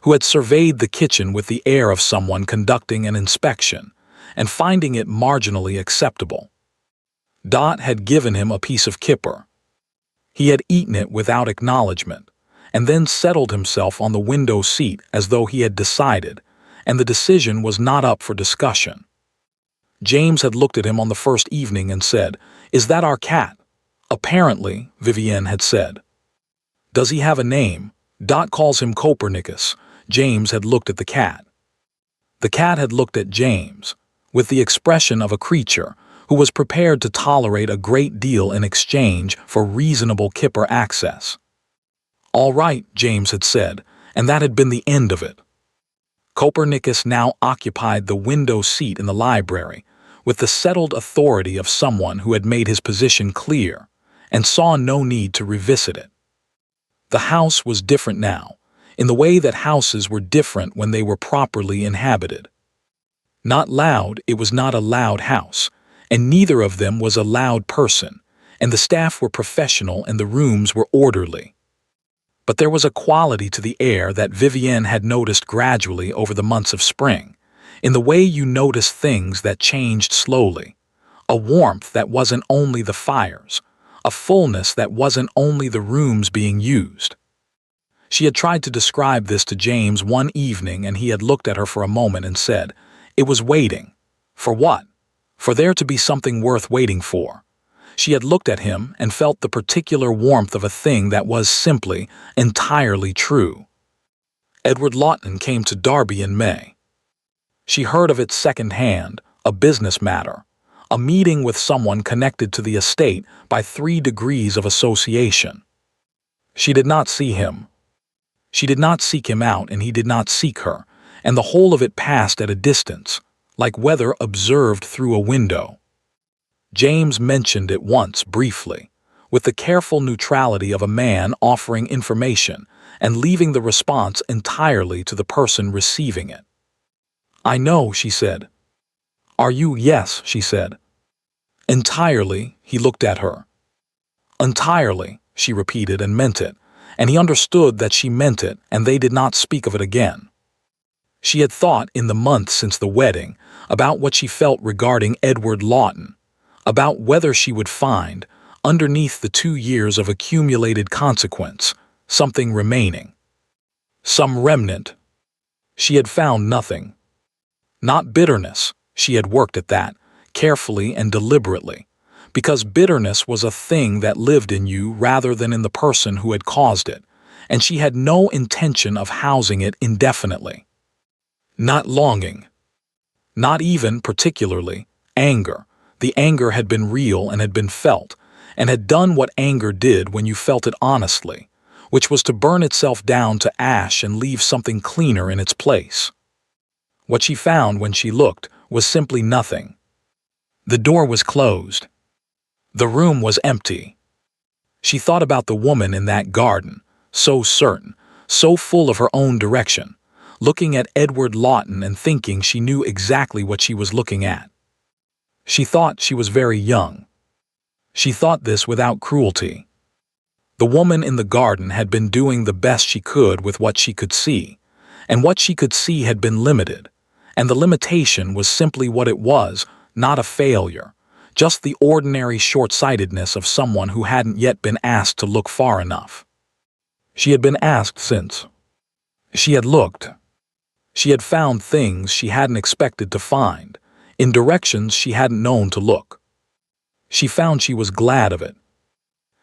who had surveyed the kitchen with the air of someone conducting an inspection and finding it marginally acceptable. Dot had given him a piece of kipper. He had eaten it without acknowledgement, and then settled himself on the window seat as though he had decided, and the decision was not up for discussion. James had looked at him on the first evening and said, "Is that our cat?" "Apparently," Vivienne had said. "Does he have a name?" Dot calls him Copernicus. James had looked at the cat. The cat had looked at James, with the expression of a creature who was prepared to tolerate a great deal in exchange for reasonable kipper access. "All right," James had said, and that had been the end of it. Copernicus now occupied the window seat in the library, with the settled authority of someone who had made his position clear and saw no need to revisit it. The house was different now, in the way that houses were different when they were properly inhabited. Not loud, it was not a loud house, and neither of them was a loud person, and the staff were professional and the rooms were orderly. But there was a quality to the air that Vivienne had noticed gradually over the months of spring, in the way you notice things that changed slowly, a warmth that wasn't only the fires, a fullness that wasn't only the rooms being used. She had tried to describe this to James one evening, and he had looked at her for a moment and said, "It was waiting." For what? For there to be something worth waiting for. She had looked at him and felt the particular warmth of a thing that was simply, entirely true. Edward Lawton came to Derby in May. She heard of it secondhand, a business matter, a meeting with someone connected to the estate by 3 degrees of association. She did not see him. She did not seek him out, and he did not seek her, and the whole of it passed at a distance, like weather observed through a window. James mentioned it once briefly, with the careful neutrality of a man offering information and leaving the response entirely to the person receiving it. "I know," she said. "Are you?" "Yes," she said. "Entirely," he looked at her. "Entirely," she repeated and meant it, and he understood that she meant it, and they did not speak of it again. She had thought in the months since the wedding about what she felt regarding Edward Lawton, about whether she would find, underneath the 2 years of accumulated consequence, something remaining. Some remnant. She had found nothing. Not bitterness, she had worked at that, carefully and deliberately, because bitterness was a thing that lived in you rather than in the person who had caused it, and she had no intention of housing it indefinitely. Not longing. Not even, particularly, anger. The anger had been real and had been felt, and had done what anger did when you felt it honestly, which was to burn itself down to ash and leave something cleaner in its place. What she found when she looked was simply nothing. The door was closed. The room was empty. She thought about the woman in that garden, so certain, so full of her own direction, looking at Edward Lawton and thinking she knew exactly what she was looking at. She thought she was very young. She thought this without cruelty. The woman in the garden had been doing the best she could with what she could see, and what she could see had been limited, and the limitation was simply what it was, not a failure, just the ordinary short-sightedness of someone who hadn't yet been asked to look far enough. She had been asked since. She had looked. She had found things she hadn't expected to find, in directions she hadn't known to look. She found she was glad of it.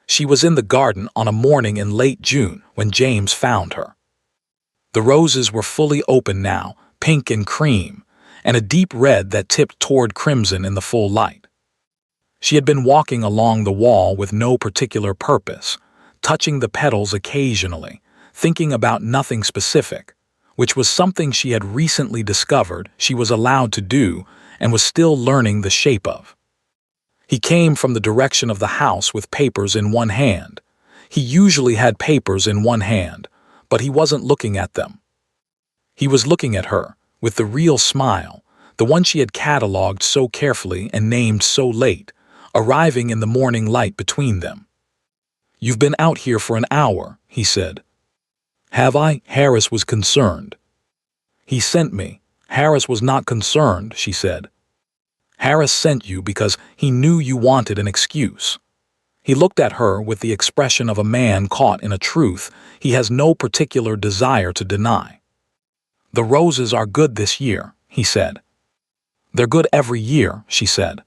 She was in the garden on a morning in late June when James found her. The roses were fully open now, pink and cream, and a deep red that tipped toward crimson in the full light. She had been walking along the wall with no particular purpose, touching the petals occasionally, thinking about nothing specific, which was something she had recently discovered she was allowed to do and was still learning the shape of. He came from the direction of the house with papers in one hand. He usually had papers in one hand, but he wasn't looking at them. He was looking at her, with the real smile, the one she had catalogued so carefully and named so late, arriving in the morning light between them. "You've been out here for an hour," he said. "Have I?" Harris was concerned. "He sent me." Harris was not concerned, she said. "Harris sent you because he knew you wanted an excuse." He looked at her with the expression of a man caught in a truth he has no particular desire to deny. "The roses are good this year," he said. "They're good every year," she said.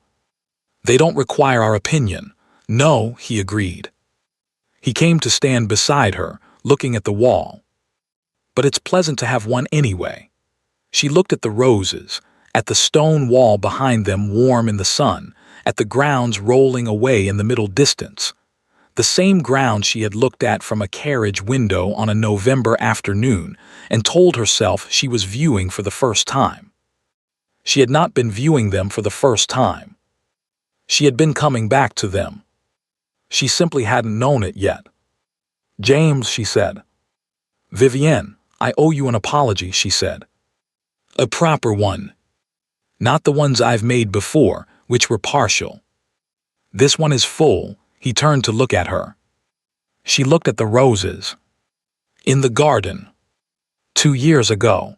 "They don't require our opinion." "No," he agreed. He came to stand beside her, looking at the wall. "But it's pleasant to have one anyway." She looked at the roses, at the stone wall behind them warm in the sun, at the grounds rolling away in the middle distance, the same ground she had looked at from a carriage window on a November afternoon, and told herself she was viewing for the first time. She had not been viewing them for the first time. She had been coming back to them. She simply hadn't known it yet. "James," she said. "Vivienne, I owe you an apology," she said. "A proper one. Not the ones I've made before, which were partial. This one is full." He turned to look at her. She looked at the roses. "In the garden. 2 years ago.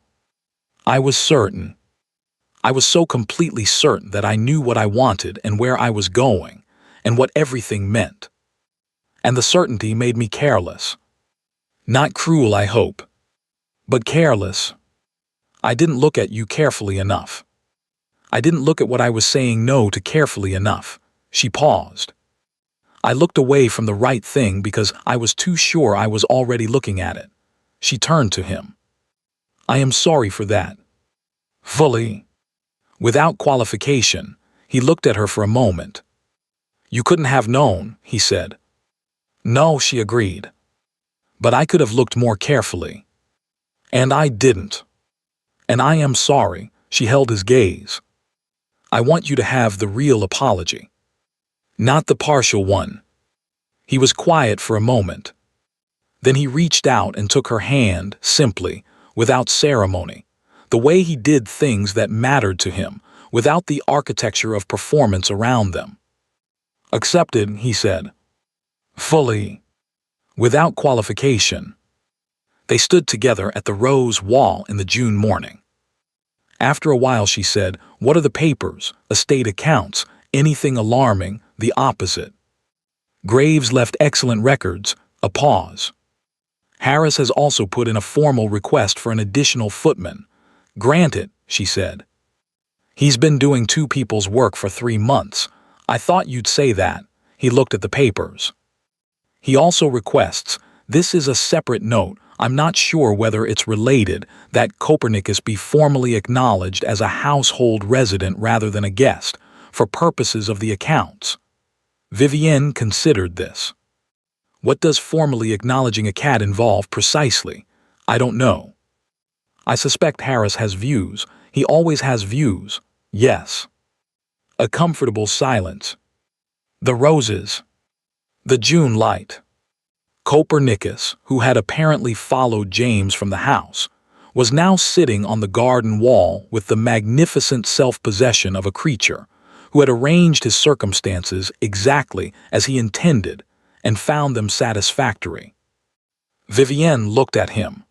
I was certain. I was so completely certain that I knew what I wanted and where I was going, and what everything meant. And the certainty made me careless. Not cruel, I hope, but careless. I didn't look at you carefully enough. I didn't look at what I was saying no to carefully enough." She paused. "I looked away from the right thing because I was too sure I was already looking at it." She turned to him. "I am sorry for that." Fully. Without qualification, he looked at her for a moment. "You couldn't have known," he said. "No," she agreed. "But I could have looked more carefully. And I didn't. And I am sorry." She held his gaze. "I want you to have the real apology. Not the partial one." He was quiet for a moment. Then he reached out and took her hand, simply, without ceremony, the way he did things that mattered to him, without the architecture of performance around them. "Accepted," he said. Fully. Without qualification. They stood together at the rose wall in the June morning. After a while she said, "What are the papers, estate accounts, anything alarming?" The opposite. "Graves left excellent records." A pause. "Harris has also put in a formal request for an additional footman." "Granted," she said. "He's been doing 2 people's work for 3 months. I thought you'd say that." He looked at the papers. "He also requests, this is a separate note, I'm not sure whether it's related, that Copernicus be formally acknowledged as a household resident rather than a guest, for purposes of the accounts." Vivienne considered this. "What does formally acknowledging a cat involve precisely?" "I don't know. I suspect Harris has views. He always has views." "Yes." A comfortable silence. The roses. The June light. Copernicus, who had apparently followed James from the house, was now sitting on the garden wall with the magnificent self-possession of a creature who had arranged his circumstances exactly as he intended and found them satisfactory. Vivienne looked at him.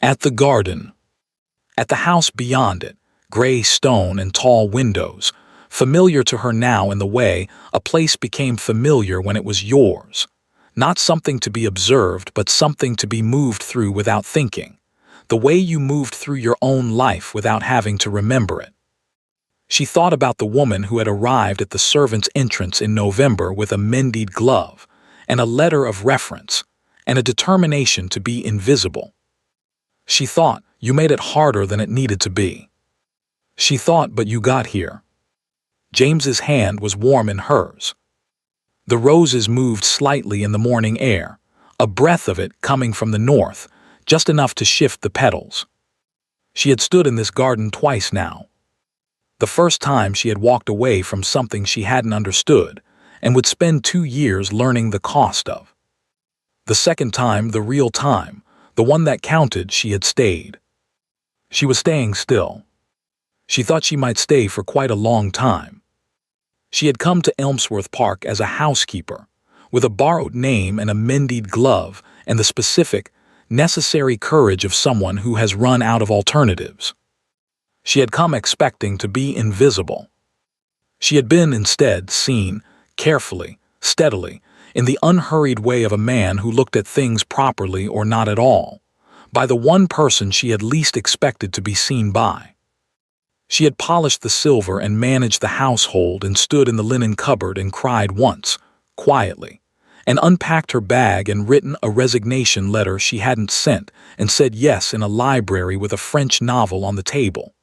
At the garden. At the house beyond it, gray stone and tall windows, familiar to her now in the way a place became familiar when it was yours. Not something to be observed, but something to be moved through without thinking. The way you moved through your own life without having to remember it. She thought about the woman who had arrived at the servant's entrance in November with a mended glove, and a letter of reference, and a determination to be invisible. She thought, you made it harder than it needed to be. She thought, but you got here. James's hand was warm in hers. The roses moved slightly in the morning air, a breath of it coming from the north, just enough to shift the petals. She had stood in this garden twice now. The first time she had walked away from something she hadn't understood, and would spend 2 years learning the cost of. The second time, the real time, the one that counted, she had stayed. She was staying still. She thought she might stay for quite a long time. She had come to Elmsworth Park as a housekeeper, with a borrowed name and a mended glove and the specific, necessary courage of someone who has run out of alternatives. She had come expecting to be invisible. She had been instead seen, carefully, steadily, in the unhurried way of a man who looked at things properly or not at all, by the one person she had least expected to be seen by. She had polished the silver and managed the household and stood in the linen cupboard and cried once, quietly, and unpacked her bag and written a resignation letter she hadn't sent and said yes in a library with a French novel on the table.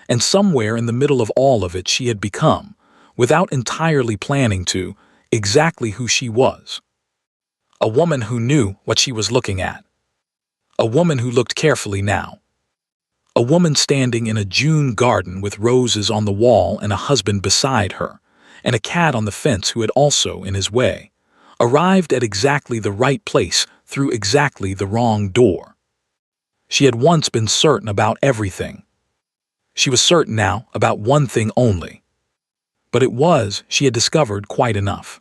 And somewhere in the middle of all of it she had become, without entirely planning to, exactly who she was. A woman who knew what she was looking at. A woman who looked carefully now. A woman standing in a June garden with roses on the wall and a husband beside her, and a cat on the fence who had also in his way, arrived at exactly the right place through exactly the wrong door. She had once been certain about everything. She was certain now about one thing only. But it was, she had discovered, quite enough.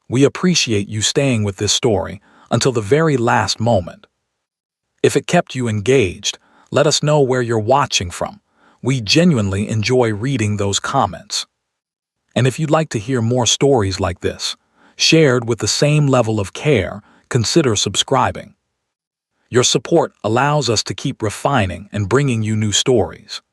We appreciate you staying with this story until the very last moment. If it kept you engaged, let us know where you're watching from. We genuinely enjoy reading those comments. And if you'd like to hear more stories like this, shared with the same level of care, consider subscribing. Your support allows us to keep refining and bringing you new stories.